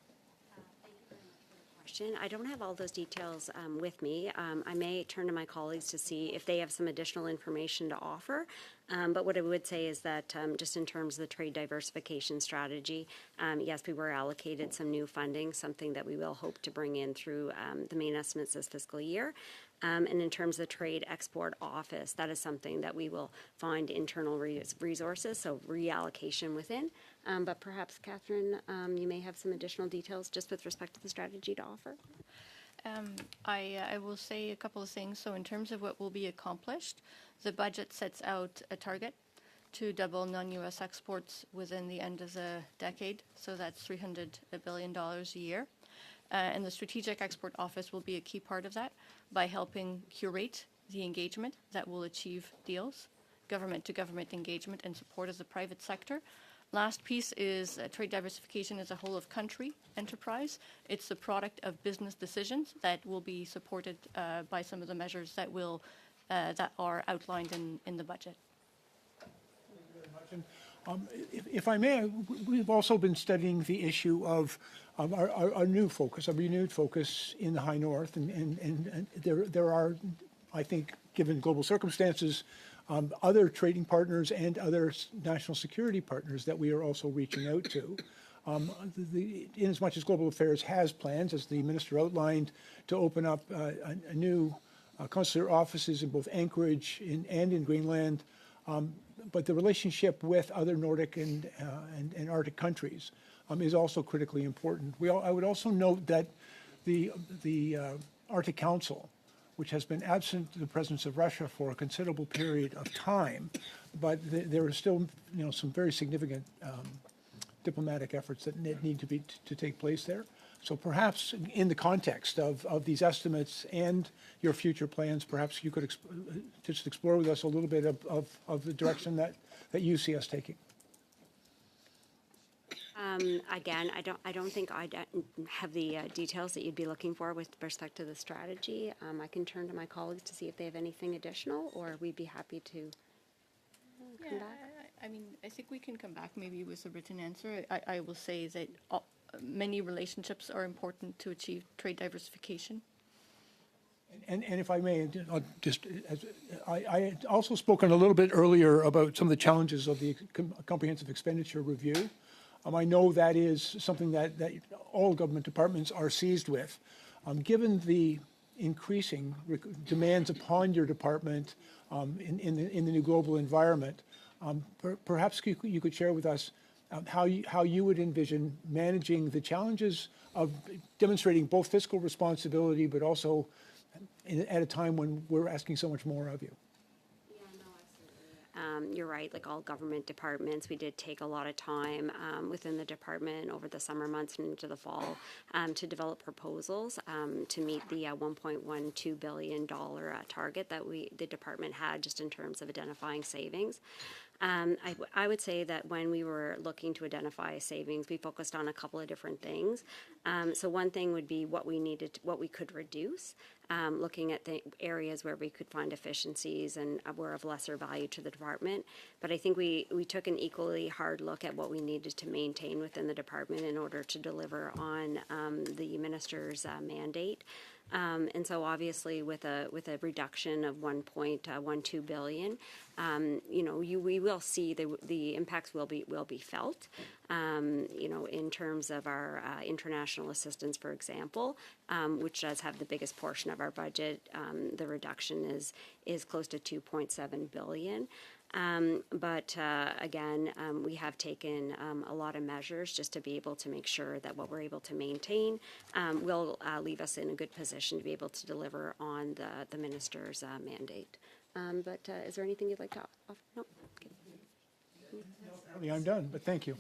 I don't have all those details with me. I may turn to my colleagues to see if they have some additional information to offer. But what I would say is that just in terms of the trade diversification strategy, yes, we were allocated some new funding, something that we will hope to bring in through the main estimates this fiscal year. And in terms of the Trade Export Office, that is something that we will find internal resources, so reallocation within. But perhaps, Catherine, you may have some additional details just with respect to the strategy to offer. I will say a couple of things. So in terms of what will be accomplished, the budget sets out a target to double non-U.S. exports within the end of the decade. So that's $300 billion a year. And the Strategic Export Office will be a key part of that by helping curate the engagement that will achieve deals, government-to-government engagement and support of the private sector. Last piece is trade diversification is a whole-of-country enterprise. It's the product of business decisions that will be supported by some of the measures that are outlined in the budget. If I may, we've also been studying the issue of our new focus, a renewed focus in the High North, and there are, I think, given global circumstances, other trading partners and other national security partners that we are also reaching out to. In as much as Global Affairs has plans, as the Minister outlined, to open up a new consular offices in both Anchorage and in Greenland, but the relationship with other Nordic and Arctic countries is also critically important. I would also note that the Arctic Council, which has been absent the presence of Russia for a considerable period of time, but there are still, some very significant diplomatic efforts that need to take place there. So perhaps in the context of these estimates and your future plans, perhaps you could just explore with us a little bit of the direction that you see us taking. Again, I don't think I have the details that you'd be looking for with respect to the strategy. I can turn to my colleagues to see if they have anything additional, or we'd be happy to come back. I mean, I think we can come back maybe with a written answer. I will say that many relationships are important to achieve trade diversification. And if I may, I also spoken a little bit earlier about some of the challenges of the comprehensive expenditure review. I know that is something that all government departments are seized with. Given the increasing demands upon your department in the new global environment, perhaps you could share with us how you would envision managing the challenges of demonstrating both fiscal responsibility, but also at a time when we're asking so much more of you. You're right, like all government departments, we did take a lot of time within the department over the summer months and into the fall to develop proposals to meet the $1.12 billion target that the department had just in terms of identifying savings. I would say that when we were looking to identify savings, we focused on a couple of different things. So one thing would be what we could reduce, looking at the areas where we could find efficiencies and were of lesser value to the department. But I think we took an equally hard look at what we needed to maintain within the department in order to deliver on the minister's mandate. And so obviously with a reduction of $1.12 billion, we will see the impacts will be felt, in terms of our international assistance, for example, which does have the biggest portion of our budget. The reduction is close to $2.7 billion. But again, we have taken a lot of measures just to be able to make sure that what we're able to maintain will leave us in a good position to be able to deliver on the minister's mandate. But is there anything you'd like to offer? No? Okay. I'm done, but thank you.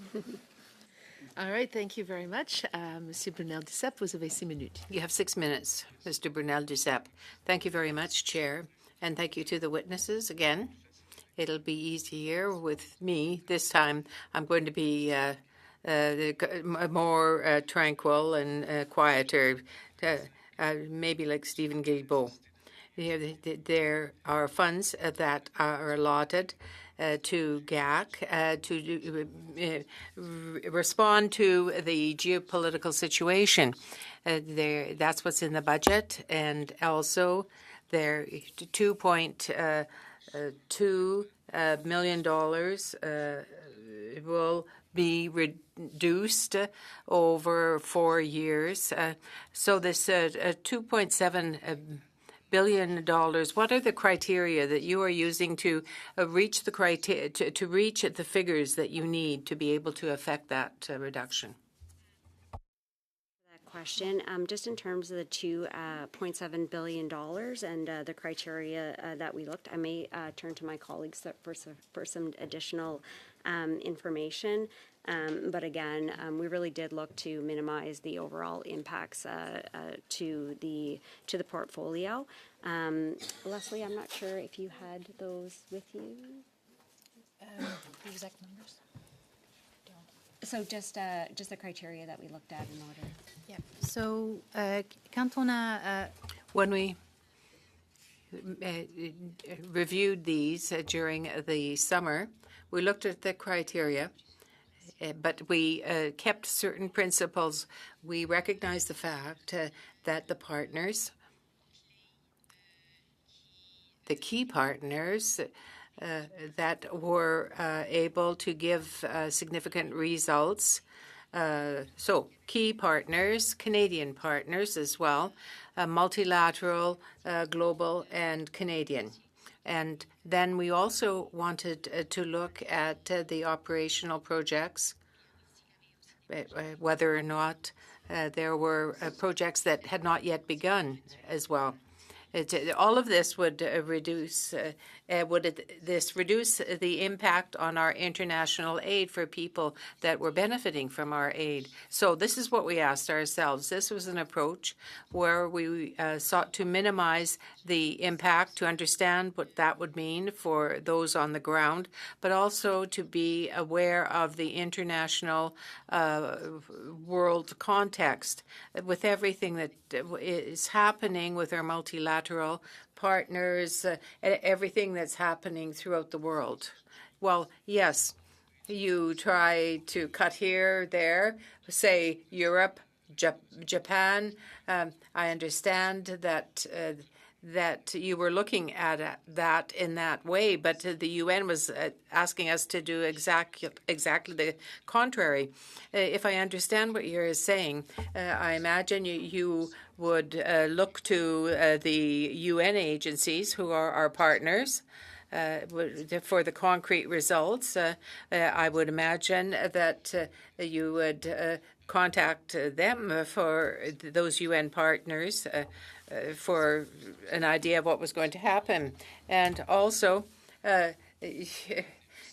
All right, thank you very much. Monsieur Brunel-Duceppe, vous avez 6 minutes. You have 6 minutes, Mr. Brunel-Duceppe. Thank you very much, Chair, and thank you to the witnesses again. It'll be easier with me. This time I'm going to be more tranquil and quieter, maybe like Stephen Guilbeault. There are funds that are allotted to GAC to respond to the geopolitical situation. That's what's in the budget, and also there $2.2 million will be reduced over 4 years. So this $2.7 billion, what are the criteria that you are using to reach the criteria to reach the figures that you need to be able to affect that reduction? Question. Just in terms of the $2.7 billion and the criteria that we looked, I may turn to my colleagues for some additional information. But again, we really did look to minimize the overall impacts to the portfolio. Leslie, I'm not sure if you had those with you. The exact numbers? So just the criteria that we looked at in order. Yeah. So, quand on a... When we reviewed these during the summer, we looked at the criteria, but we kept certain principles. We recognized the fact that the partners, the key partners, that were able to give significant results. So key partners, Canadian partners as well, multilateral, global, and Canadian. And then we also wanted to look at the operational projects, whether or not there were projects that had not yet begun as well. All of this would reduce the impact on our international aid for people that were benefiting from our aid? So this is what we asked ourselves. This was an approach where we sought to minimize the impact, to understand what that would mean for those on the ground, but also to be aware of the international world context with everything that is happening with our multilateral partners, everything that's happening throughout the world. Well, yes, you try to cut here, there, say Europe, Japan. I understand that you were looking at that in that way, but the UN was asking us to do exactly the contrary. If I understand what you're saying, I imagine you would look to the UN agencies who are our partners for the concrete results. I would imagine that you would contact them for those UN partners for an idea of what was going to happen. And also,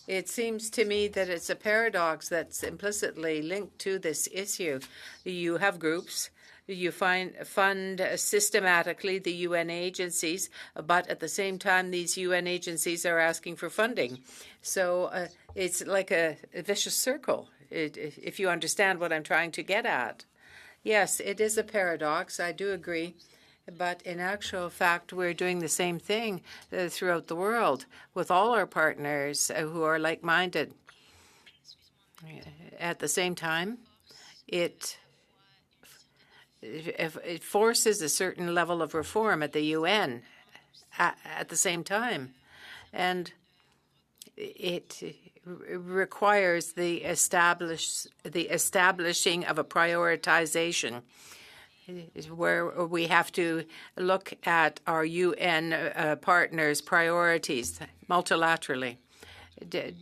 it seems to me that it's a paradox that's implicitly linked to this issue. You have groups, you fund systematically the UN agencies, but at the same time, these UN agencies are asking for funding. So it's like a vicious circle, if you understand what I'm trying to get at. Yes, it is a paradox. I do agree. But in actual fact, we're doing the same thing throughout the world with all our partners who are like-minded. At the same time, it forces a certain level of reform at the UN at the same time. And it requires the establishing of a prioritization where we have to look at our UN partners' priorities multilaterally. Do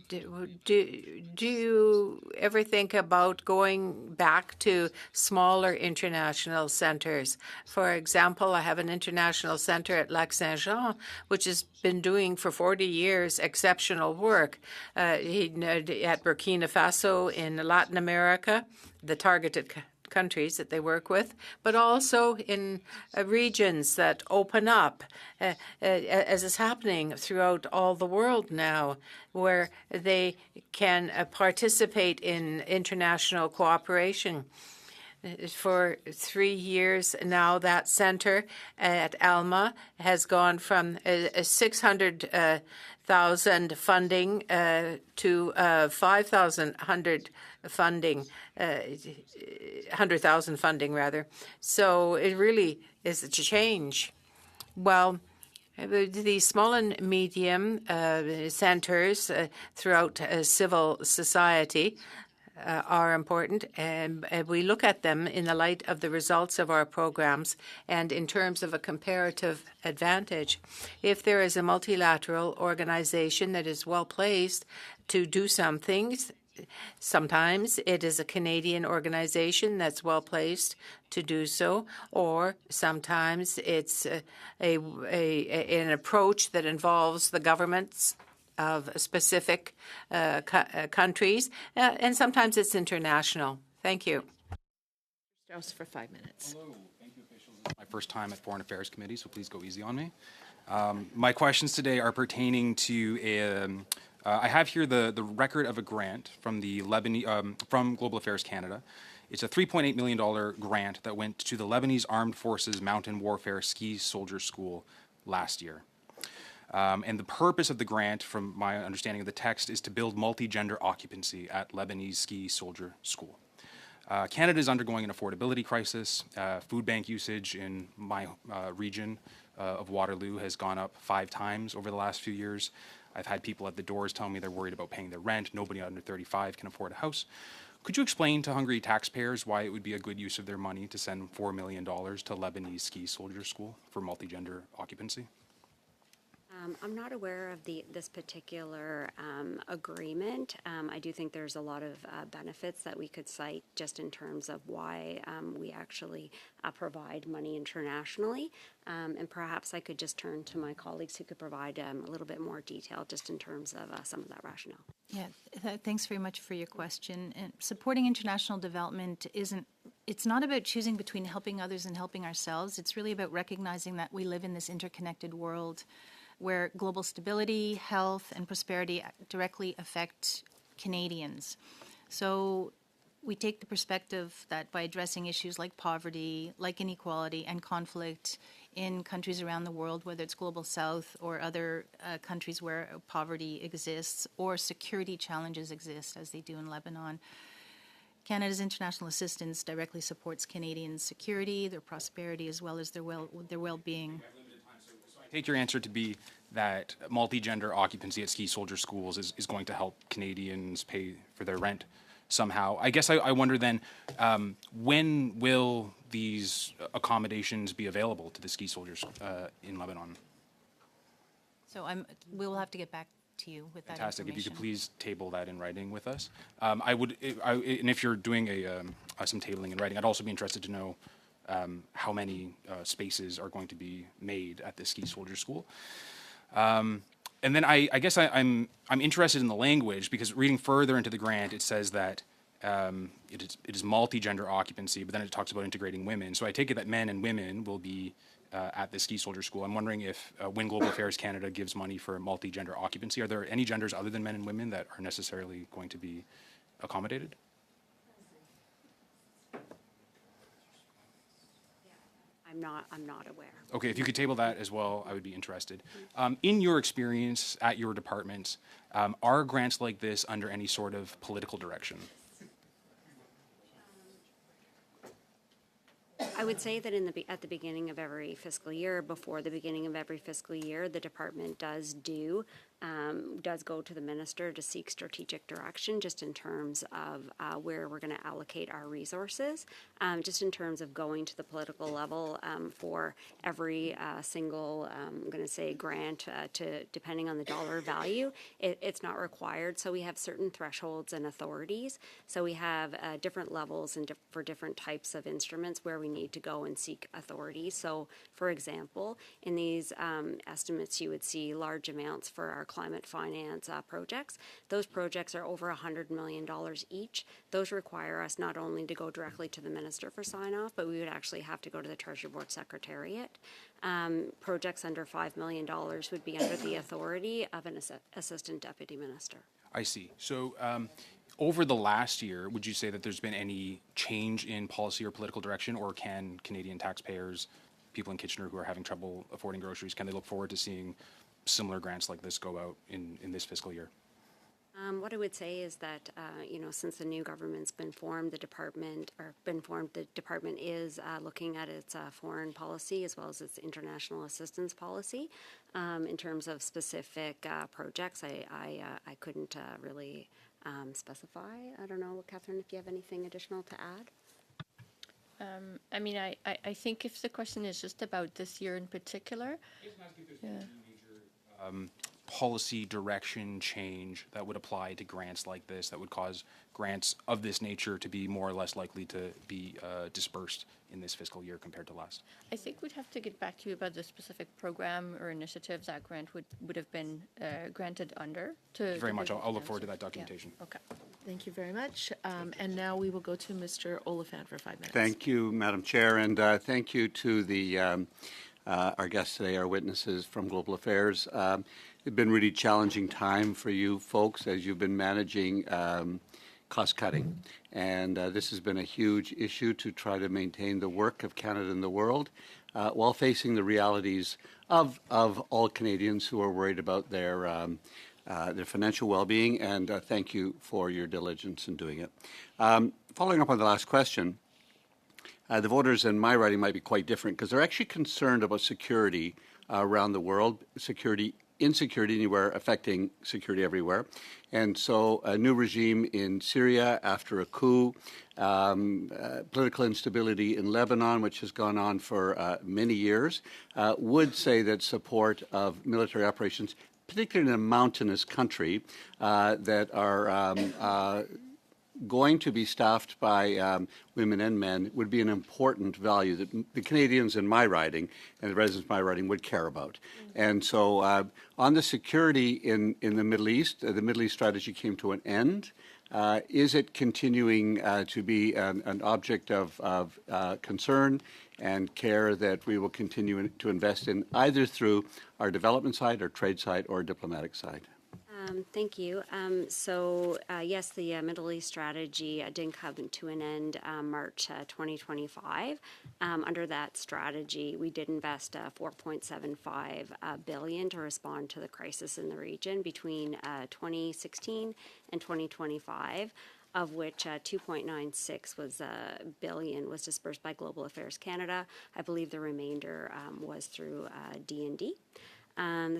you ever think about going back to smaller international centers? For example, I have an international center at Lac-Saint-Jean, which has been doing for 40 years exceptional work at Burkina Faso in Latin America, the targeted countries that they work with, but also in regions that open up, as is happening throughout all the world now, where they can participate in international cooperation. For 3 years now, that center at Alma has gone from 600,000 funding to 5,100 funding, 100,000 funding rather. So it really is a change. Well, the small and medium centers throughout civil society are important, and we look at them in the light of the results of our programs and in terms of a comparative advantage. If there is a multilateral organization that is well placed to do some things, sometimes it is a Canadian organization that's well placed to do so, or sometimes it's an approach that involves the governments of specific countries, and sometimes it's international. Thank you. Strauss for 5 minutes. Hello, thank you, officials. This is my first time at Foreign Affairs Committee, so please go easy on me. My questions today are pertaining to I have here the record of a grant from the from Global Affairs Canada. It's a $3.8 million grant that went to the Lebanese Armed Forces Mountain Warfare Ski Soldier School last year. And the purpose of the grant, from my understanding of the text, is to build multi-gender occupancy at Lebanese Ski Soldier School. Canada is undergoing an affordability crisis. Food bank usage in my region of Waterloo has gone up 5 times over the last few years. I've had people at the doors tell me they're worried about paying their rent. Nobody under 35 can afford a house. Could you explain to hungry taxpayers why it would be a good use of their money to send $4 million to Lebanese Ski Soldier School for multi-gender occupancy? I'm not aware of this particular agreement. I do think there's a lot of benefits that we could cite just in terms of why we actually provide money internationally. And perhaps I could just turn to my colleagues who could provide a little bit more detail just in terms of some of that rationale. Yeah, thanks very much for your question. And supporting international development it's not about choosing between helping others and helping ourselves. It's really about recognizing that we live in this interconnected world where global stability, health, and prosperity directly affect Canadians. So we take the perspective that by addressing issues like poverty, like inequality, and conflict in countries around the world, whether it's Global South or other countries where poverty exists or security challenges exist, as they do in Lebanon, Canada's international assistance directly supports Canadians' security, their prosperity, as well as their well-being. I take your answer to be that multi-gender occupancy at ski soldier schools is going to help Canadians pay for their rent somehow. I guess I wonder then, when will these accommodations be available to the ski soldiers in Lebanon? So we will have to get back to you with that Fantastic. If you information. could please table that in writing with us. And if you're doing some tabling in writing, I'd also be interested to know how many spaces are going to be made at the ski soldier school. And then I guess I'm interested in the language, because reading further into the grant, it says that it is multi-gender occupancy, but then it talks about integrating women. So I take it that men and women will be at the ski soldier school. I'm wondering if when Global Affairs Canada gives money for multi-gender occupancy, are there any genders other than men and women that are necessarily going to be accommodated? I'm not aware. Okay, if you could table that as well, I would be interested. In your experience at your department, are grants like this under any sort of political direction? I would say that at the beginning of every fiscal year, before the beginning of every fiscal year, the department does go to the minister to seek strategic direction, just in terms of where we're going to allocate our resources, just in terms of going to the political level for every single, I'm going to say, grant, depending on the dollar value. It's not required. So we have certain thresholds and authorities. So we have different levels and for different types of instruments where we need to go and seek authority. So, for example, in these estimates, you would see large amounts for our climate finance projects. Those projects are over $100 million each. Those require us not only to go directly to the minister for sign-off, but we would actually have to go to the Treasury Board Secretariat. Projects under $5 million would be under the authority of an assistant deputy minister. I see. So over the last year, would you say that there's been any change in policy or political direction, or can Canadian taxpayers, people in Kitchener who are having trouble affording groceries, can they look forward to seeing similar grants like this go out in this fiscal year? What I would say is that, since the new government's been formed, the department is looking at its foreign policy as well as its international assistance policy. In terms of specific projects, I couldn't really specify. I don't know, Catherine, if you have anything additional to add. I think if the question is just about this year in particular, policy direction change that would apply to grants like this, that would cause grants of this nature to be more or less likely to be dispersed in this fiscal year compared to last? I think we'd have to get back to you about the specific program or initiatives that grant would have been granted under. Thank you very much. I'll look forward to that documentation. Yeah. Okay. Thank you very much. And now we will go to Mr. Oliphant for 5 minutes. Thank you, Madam Chair, and thank you to the our guests today, our witnesses from Global Affairs. It's been a really challenging time for you folks as you've been managing cost cutting. And this has been a huge issue to try to maintain the work of Canada in the world while facing the realities of all Canadians who are worried about their financial well-being. And thank you for your diligence in doing it. Following up on the last question, the voters in my riding might be quite different because they're actually concerned about security around the world, insecurity anywhere affecting security everywhere. And so a new regime in Syria after a coup, political instability in Lebanon, which has gone on for many years, would say that support of military operations, particularly in a mountainous country that are going to be staffed by women and men, would be an important value that the Canadians in my riding and the residents of my riding would care about. And so on the security in the Middle East strategy came to an end. Is it continuing to be an object of concern and care that we will continue to invest in either through our development side, our trade side, or diplomatic side? Thank you. Yes, the Middle East strategy didn't come to an end March 2025. Under that strategy, we did invest $4.75 billion to respond to the crisis in the region between 2016 and 2025, of which 2.96 billion was dispersed by Global Affairs Canada. I believe the remainder was through D&D. Through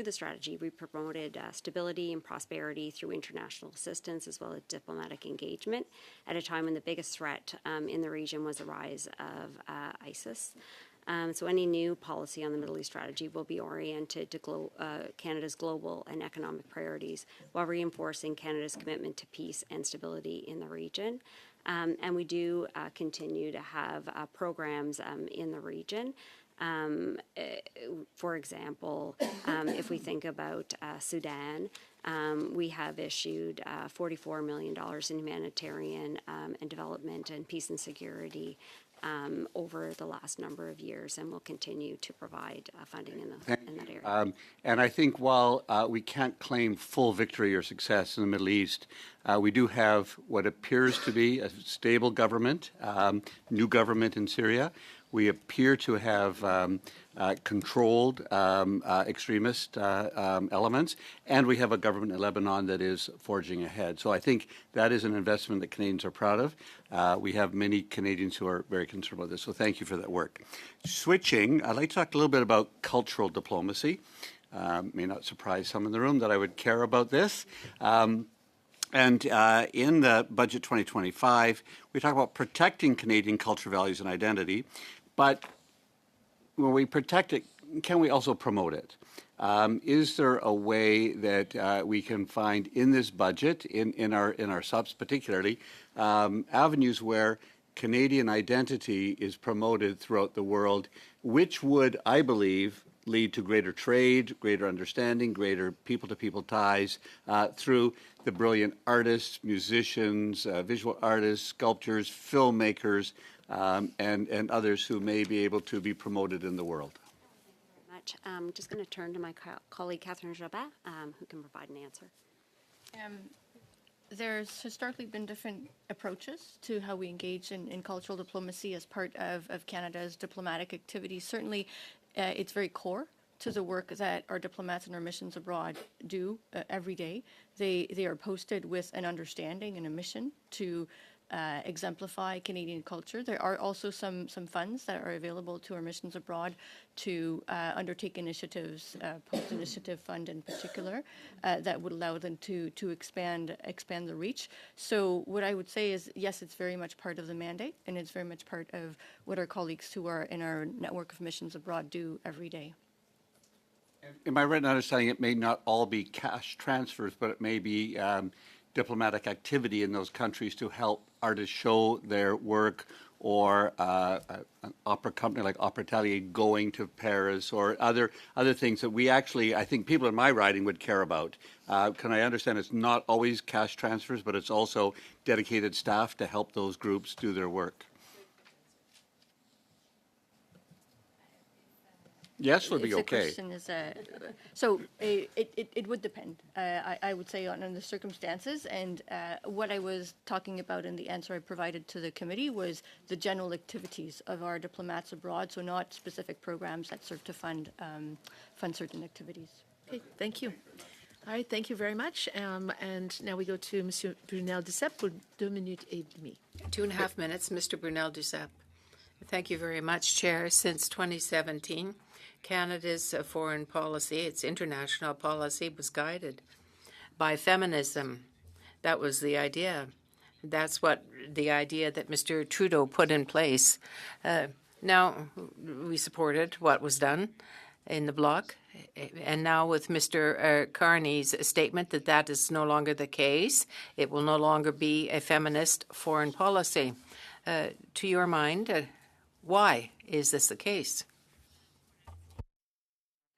the strategy, we promoted stability and prosperity through international assistance as well as diplomatic engagement at a time when the biggest threat in the region was the rise of ISIS. So any new policy on the Middle East strategy will be oriented to Canada's global and economic priorities while reinforcing Canada's commitment to peace and stability in the region. And we do continue to have programs in the region. For example, if we think about Sudan, we have issued $44 million in humanitarian and development and peace and security over the last number of years, and we'll continue to provide funding in that area. And I think while we can't claim full victory or success in the Middle East, we do have what appears to be a stable government, new government in Syria. We appear to have controlled extremist elements, and we have a government in Lebanon that is forging ahead. So I think that is an investment that Canadians are proud of. We have many Canadians who are very concerned about this, so thank you for that work. Switching, I'd like to talk a little bit about cultural diplomacy. May not surprise some in the room that I would care about this. And in the Budget 2025, we talk about protecting Canadian culture, values, and identity. But when we protect it, can we also promote it? Is there a way that we can find in this budget, in our subs particularly, avenues where Canadian identity is promoted throughout the world, which would, I believe, lead to greater trade, greater understanding, greater people-to-people ties through the brilliant artists, musicians, visual artists, sculptors, filmmakers, and others who may be able to be promoted in the world. Thank you very much. I'm just going to turn to my colleague, Catherine Jobin, who can provide an answer. There's historically been different approaches to how we engage in cultural diplomacy as part of Canada's diplomatic activities. Certainly, it's very core to the work that our diplomats and our missions abroad do every day. They are posted with an understanding and a mission to exemplify Canadian culture. There are also some funds that are available to our missions abroad to undertake initiatives, post-initiative fund in particular, that would allow them to expand the reach. So what I would say is, yes, it's very much part of the mandate, and it's very much part of what our colleagues who are in our network of missions abroad do every day. Am I right in understanding it may not all be cash transfers, but it may be diplomatic activity in those countries to help artists show their work, or an opera company like Opera Atelier going to Paris, or other things that we actually, I think people in my riding would care about. Can I understand it's not always cash transfers, but it's also dedicated staff to help those groups do their work? Yes would be if the okay. question is, so it would depend, I would say, on the circumstances. And what I was talking about in the answer I provided to the committee was the general activities of our diplomats abroad, so not specific programs that serve to fund certain activities. Okay, thank you. All right, thank you very much. And now we go to Monsieur Brunel Duceppe for 2 minutes et demie. 2.5 minutes, Mr. Brunel Duceppe. Thank you very much, Chair. Since 2017, Canada's foreign policy, its international policy, was guided by feminism. That was the idea. That's what the idea that Mr. Trudeau put in place. Now, we supported what was done in the bloc. And now with Mr. Carney's statement that that is no longer the case, it will no longer be a feminist foreign policy. To your mind, why is this the case?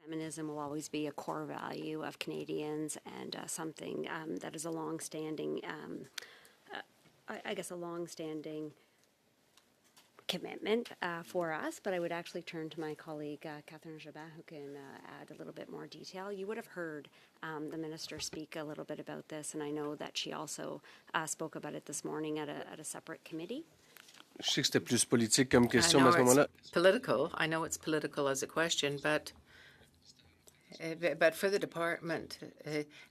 Feminism will always be a core value of Canadians and something that is a long-standing, I guess, a long-standing commitment for us, but I would actually turn to my colleague, Catherine Jobin, who can add a little bit more detail. You would have heard the minister speak a little bit about this, and I know that she also spoke about it this morning at a separate committee. Je sais que c'était plus politique comme question, mais à ce moment-là. Political. I know it's political as a question, but for the department,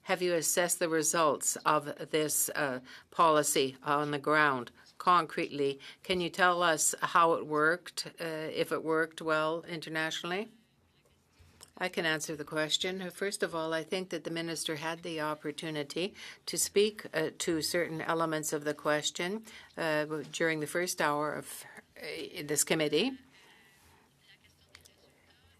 have you assessed the results of this policy on the ground? Concretely, can you tell us how it worked, if it worked well internationally? I can answer the question. First of all, I think that the minister had the opportunity to speak to certain elements of the question during the first hour of this committee.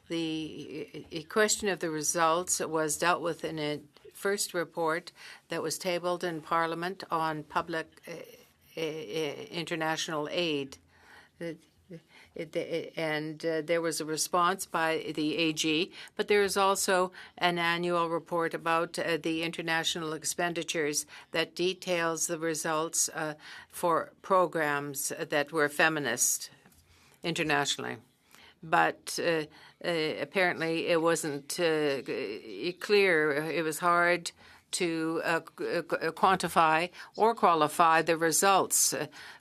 The question of the results was dealt with in a first report that was tabled in Parliament on public international aid. And there was a response by the AG, but there is also an annual report about the international expenditures that details the results for programs that were feminist internationally. But apparently it wasn't clear. It was hard to quantify or qualify the results,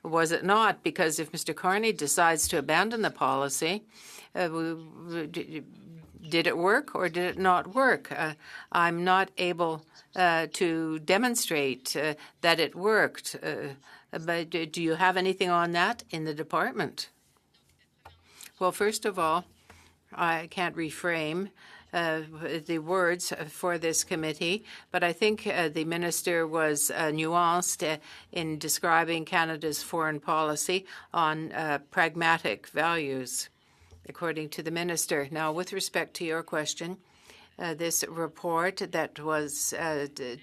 was it not? Because if Mr. Carney decides to abandon the policy, did it work or did it not work? I'm not able to demonstrate that it worked. But do you have anything on that in the department? Well, first of all, I can't reframe the words for this committee, but I think the minister was nuanced in describing Canada's foreign policy on pragmatic values, according to the minister. Now, with respect to your question, this report that was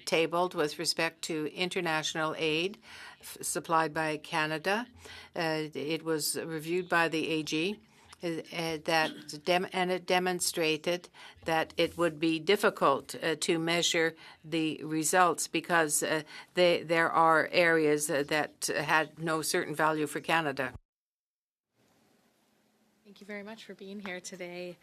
tabled with respect to international aid supplied by Canada, it was reviewed by the AG. And it demonstrated that it would be difficult to measure the results because there are areas that had no certain value for Canada. Thank you very much for being here today.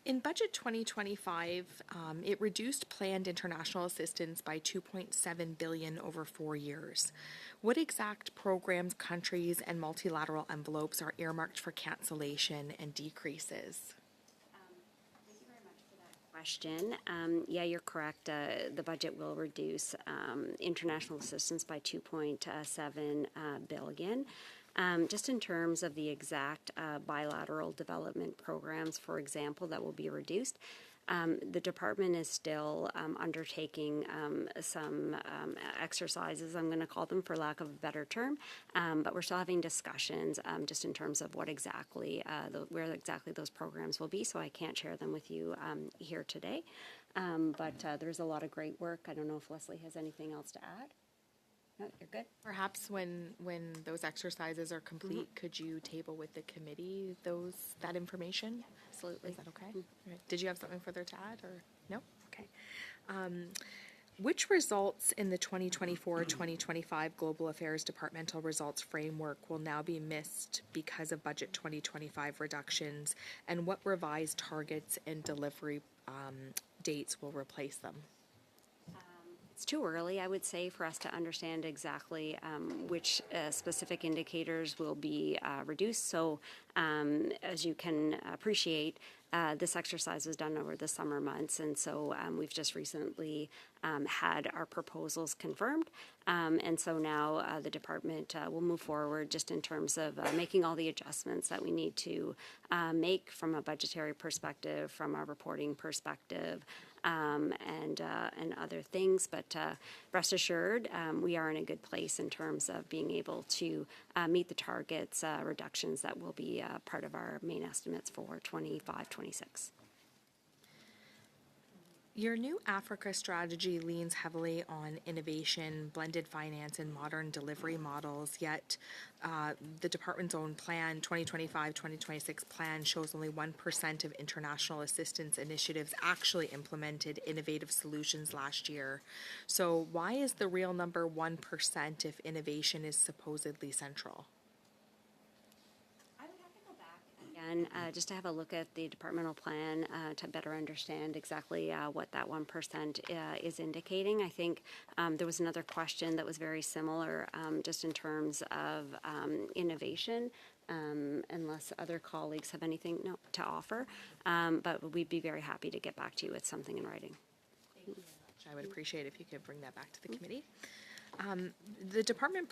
In Budget 2025, it reduced planned international assistance by $2.7 billion over 4 years. What exact programs, countries, and multilateral envelopes are earmarked for cancellation and decreases? Thank you very much for that question. Yeah, you're correct. The budget will reduce international assistance by $2.7 billion. Just in terms of the exact bilateral development programs, for example, that will be reduced, the department is still undertaking some exercises, I'm going to call them for lack of a better term, but we're still having discussions just in terms of what exactly, where exactly those programs will be, so I can't share them with you here today. But there's a lot of great work. I don't know if Leslie has anything else to add. No, you're good. Perhaps when those exercises are complete, could you table with the committee that information? Absolutely. Is that okay? Right. Did you have something further to add, or no? Okay. Which results in the 2024-2025 Global Affairs Departmental Results Framework will now be missed because of Budget 2025 reductions, and what revised targets and delivery dates will replace them? It's too early, I would say, for us to understand exactly which specific indicators will be reduced. So, as you can appreciate, this exercise was done over the summer months, and so we've just recently had our proposals confirmed. And so now the department will move forward just in terms of making all the adjustments that we need to make from a budgetary perspective, from a reporting perspective, and other things. But rest assured, we are in a good place in terms of being able to meet the targets, reductions that will be part of our main estimates for 25-26. Your new Africa strategy leans heavily on innovation, blended finance, and modern delivery models, yet the department's own plan, 2025-2026 plan, shows only 1% of international assistance initiatives actually implemented innovative solutions last year. So why is the real number 1% if innovation is supposedly central? Again, just to have a look at the departmental plan to better understand exactly what that 1% is indicating. I think there was another question that was very similar just in terms of innovation, unless other colleagues have anything to offer. But we'd be very happy to get back to you with something in writing. Thank you very much. I would appreciate if you could bring that back to the committee. The department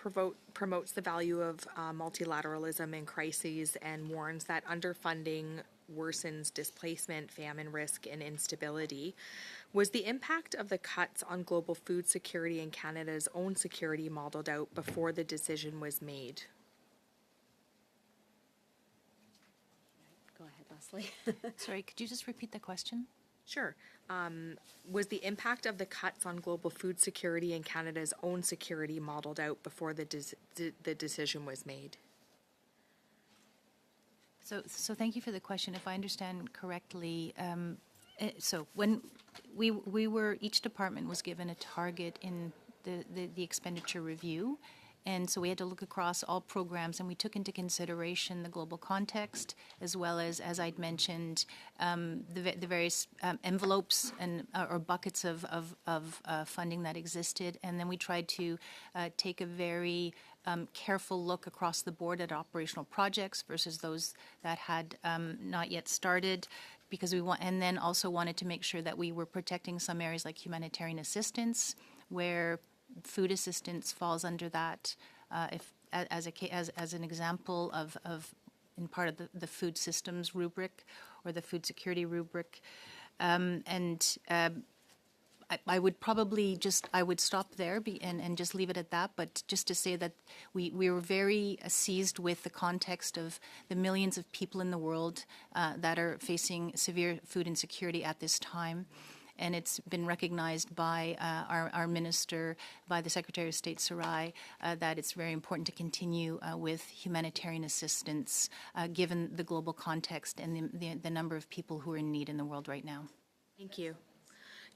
promotes the value of multilateralism in crises and warns that underfunding worsens displacement, famine risk, and instability. Was the impact of the cuts on global food security and Canada's own security modeled out before the decision was made? Go ahead, Leslie. Sorry, could you just repeat the question? Sure. Was the impact of the cuts on global food security and Canada's own security modeled out before the decision was made? So thank you for the question. If I understand correctly, so when we were, each department was given a target in the expenditure review. And so we had to look across all programs, and we took into consideration the global context, as well as I'd mentioned, the various envelopes and or buckets of funding that existed. And then we tried to take a very careful look across the board at operational projects versus those that had not yet started, because and then also wanted to make sure that we were protecting some areas like humanitarian assistance, where food assistance falls under that, as an example of in part of the food systems rubric or the food security rubric, I would probably I would stop there and just leave it at that. But just to say that we were very seized with the context of the millions of people in the world that are facing severe food insecurity at this time. And it's been recognized by our minister, by the Secretary of State Sarai, that it's very important to continue with humanitarian assistance, given the global context and the number of people who are in need in the world right now. Thank you.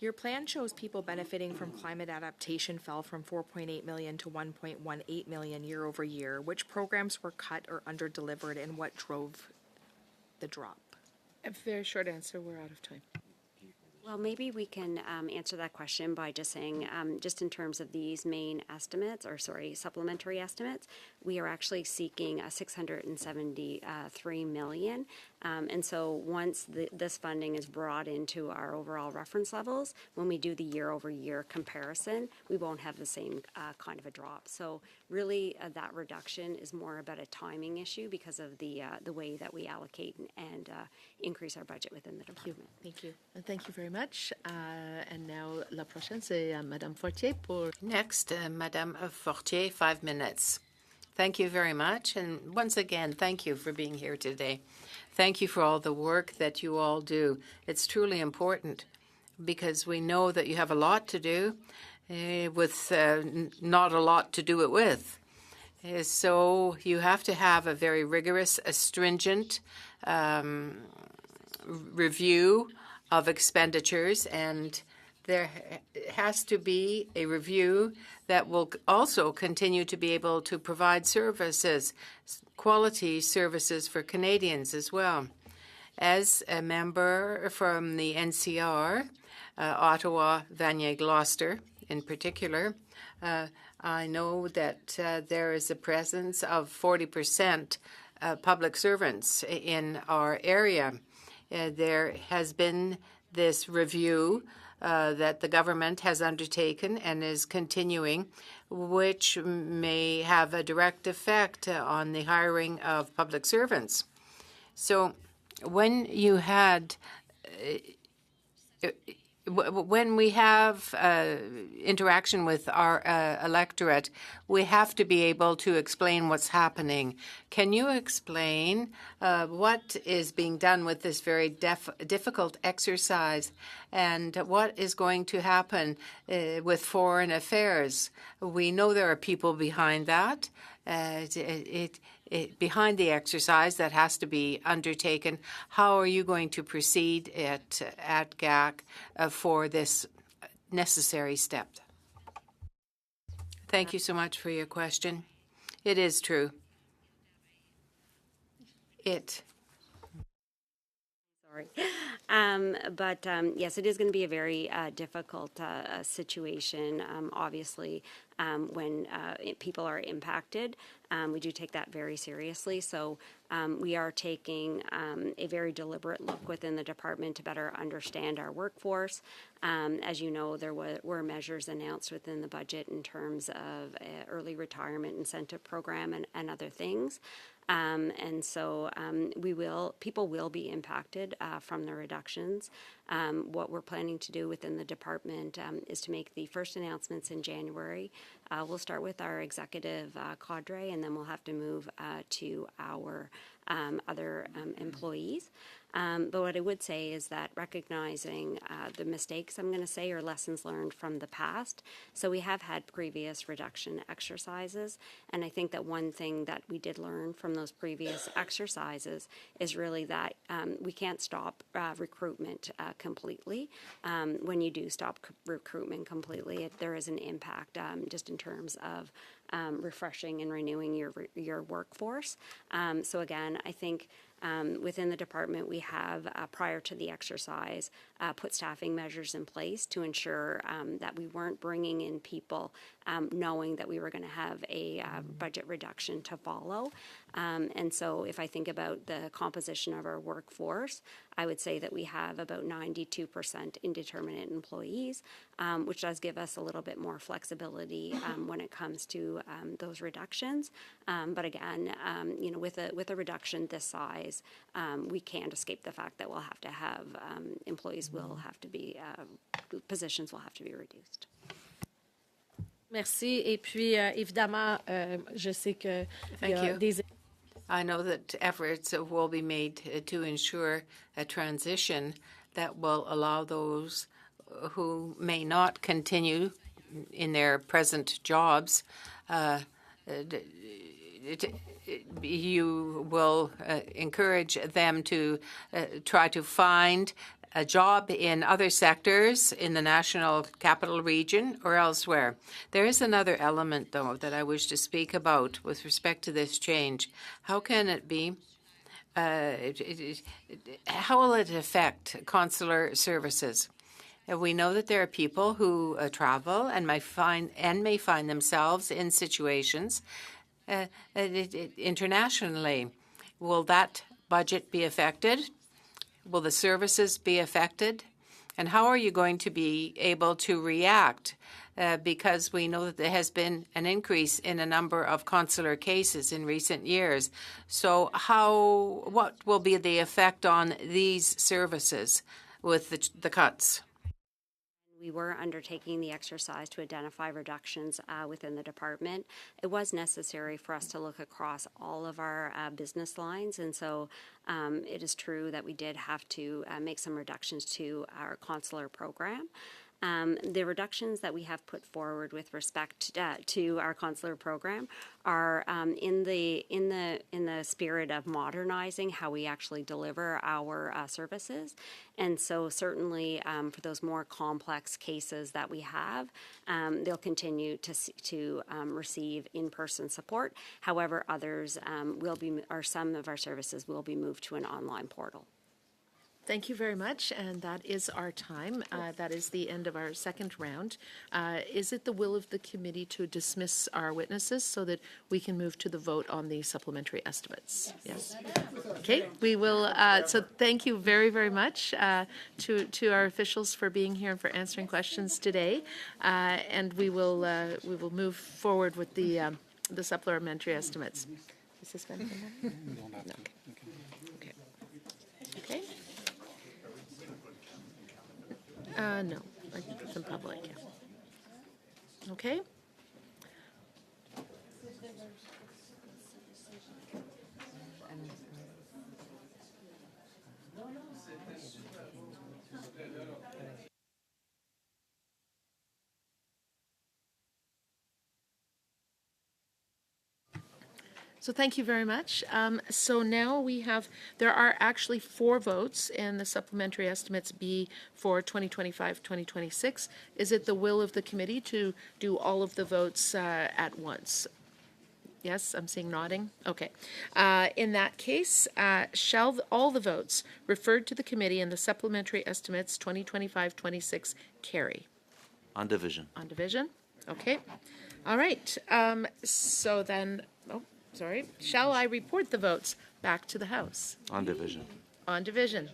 Your plan shows people benefiting from climate adaptation fell from 4.8 million to 1.18 million year over year. Which programs were cut or under-delivered, and what drove the drop? A very short answer. We're out of time. Well, maybe we can answer that question by just saying, just in terms of these main estimates, supplementary estimates, we are actually seeking $673 million. And so once this funding is brought into our overall reference levels, when we do the year-over-year comparison, we won't have the same kind of a drop. So really, that reduction is more about a timing issue because of the way that we allocate and increase our budget within the department. Thank you. And thank you very much. And now, la prochaine, c'est Madame Fortier pour... Next, Madame Fortier, 5 minutes. Thank you very much. And once again, thank you for being here today. Thank you for all the work that you all do. It's truly important because we know that you have a lot to do with not a lot to do it with. So you have to have a very rigorous, stringent review of expenditures, and there has to be a review that will also continue to be able to provide services, quality services for Canadians as well. As a member from the NCR, Ottawa, Vanier, Gloucester in particular, I know that there is a presence of 40% public servants in our area. There has been this review that the government has undertaken and is continuing, which may have a direct effect on the hiring of public servants. So when you had when we have interaction with our electorate, we have to be able to explain what's happening. Can you explain what is being done with this very difficult exercise and what is going to happen with foreign affairs? We know there are people behind that. Behind the exercise that has to be undertaken. How are you going to proceed at GAC for this necessary step? Thank you so much for your question. It is true. But yes, it is going to be a very difficult situation, obviously, when people are impacted. We do take that very seriously. So we are taking a very deliberate look within the department to better understand our workforce. As you know, there were measures announced within the budget in terms of early retirement incentive program and other things. And so people will be impacted from the reductions. What we're planning to do within the department is to make the first announcements in January. We'll start with our executive cadre, and then we'll have to move to our other employees. But what I would say is that recognizing the mistakes, I'm going to say, or lessons learned from the past. So we have had previous reduction exercises, and I think that one thing that we did learn from those previous exercises is really that we can't stop recruitment completely. When you do stop recruitment completely, there is an impact just in terms of refreshing and renewing your workforce. So again, I think within the department, we have, prior to the exercise, put staffing measures in place to ensure that we weren't bringing in people knowing that we were going to have a budget reduction to follow. And so if I think about the composition of our workforce, I would say that we have about 92% indeterminate employees, which does give us a little bit more flexibility when it comes to those reductions. But again, with a reduction this size, we can't escape the fact that we'll have to have employees will have to be positions will have to be reduced. Merci. Et puis, évidemment, je sais que Thank you. I know that efforts will be made to ensure a transition that will allow those who may not continue in their present jobs. You will encourage them to try to find a job in other sectors in the National Capital Region or elsewhere. There is another element, though, that I wish to speak about with respect to this change. How can it be? How will it affect consular services? We know that there are people who travel and may find themselves in situations internationally. Will that budget be affected? Will the services be affected? And how are you going to be able to react? Because we know that there has been an increase in a number of consular cases in recent years. So what will be the effect on these services with the cuts? We were undertaking the exercise to identify reductions within the department. It was necessary for us to look across all of our business lines, and so it is true that we did have to make some reductions to our consular program. The reductions that we have put forward with respect to our consular program are in the spirit of modernizing how we actually deliver our services. And so certainly for those more complex cases that we have, they'll continue to receive in-person support. However, others some of our services will be moved to an online portal. Thank you very much, and that is our time. That is the end of our second round. Is it the will of the committee to dismiss our witnesses so that we can move to the vote on the supplementary estimates? Yes. Okay, we will. So thank you very, very much to our officials for being here and for answering questions today. And we will move forward with the supplementary estimates. Is this been? No. Okay. Okay. No, I think it's in public, yeah. Okay. So thank you very much. So now there are actually 4 votes, and the supplementary estimates be for 2025-2026. Is it the will of the committee to do all of the votes at once? Yes, I'm seeing nodding. Okay. In that case, shall all the votes referred to the committee in the supplementary estimates 2025-26 carry? On division. On division? Okay. All right. So then, sorry. Shall I report the votes back to the House? On division. On division.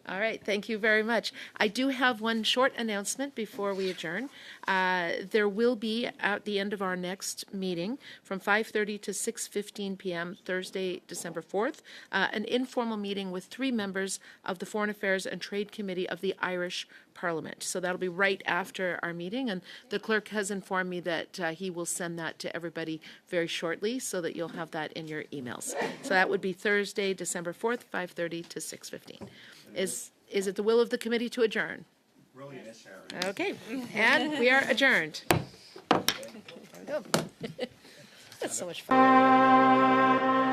All right, thank you very much. I do have one short announcement before we adjourn. There will be, at the end of our next meeting, from 5:30 to 6:15 p.m., Thursday, December 4th, an informal meeting with 3 members of the Foreign Affairs and Trade Committee of the Irish Parliament. So that'll be right after our meeting, and the clerk has informed me that he will send that to everybody very shortly so that you'll have that in your emails. So that would be Thursday, December 4th, 5:30 to 6:15. Is it the will of the committee to adjourn? Brilliant, Sharon. Okay, and we are adjourned. There we go. That's so much fun.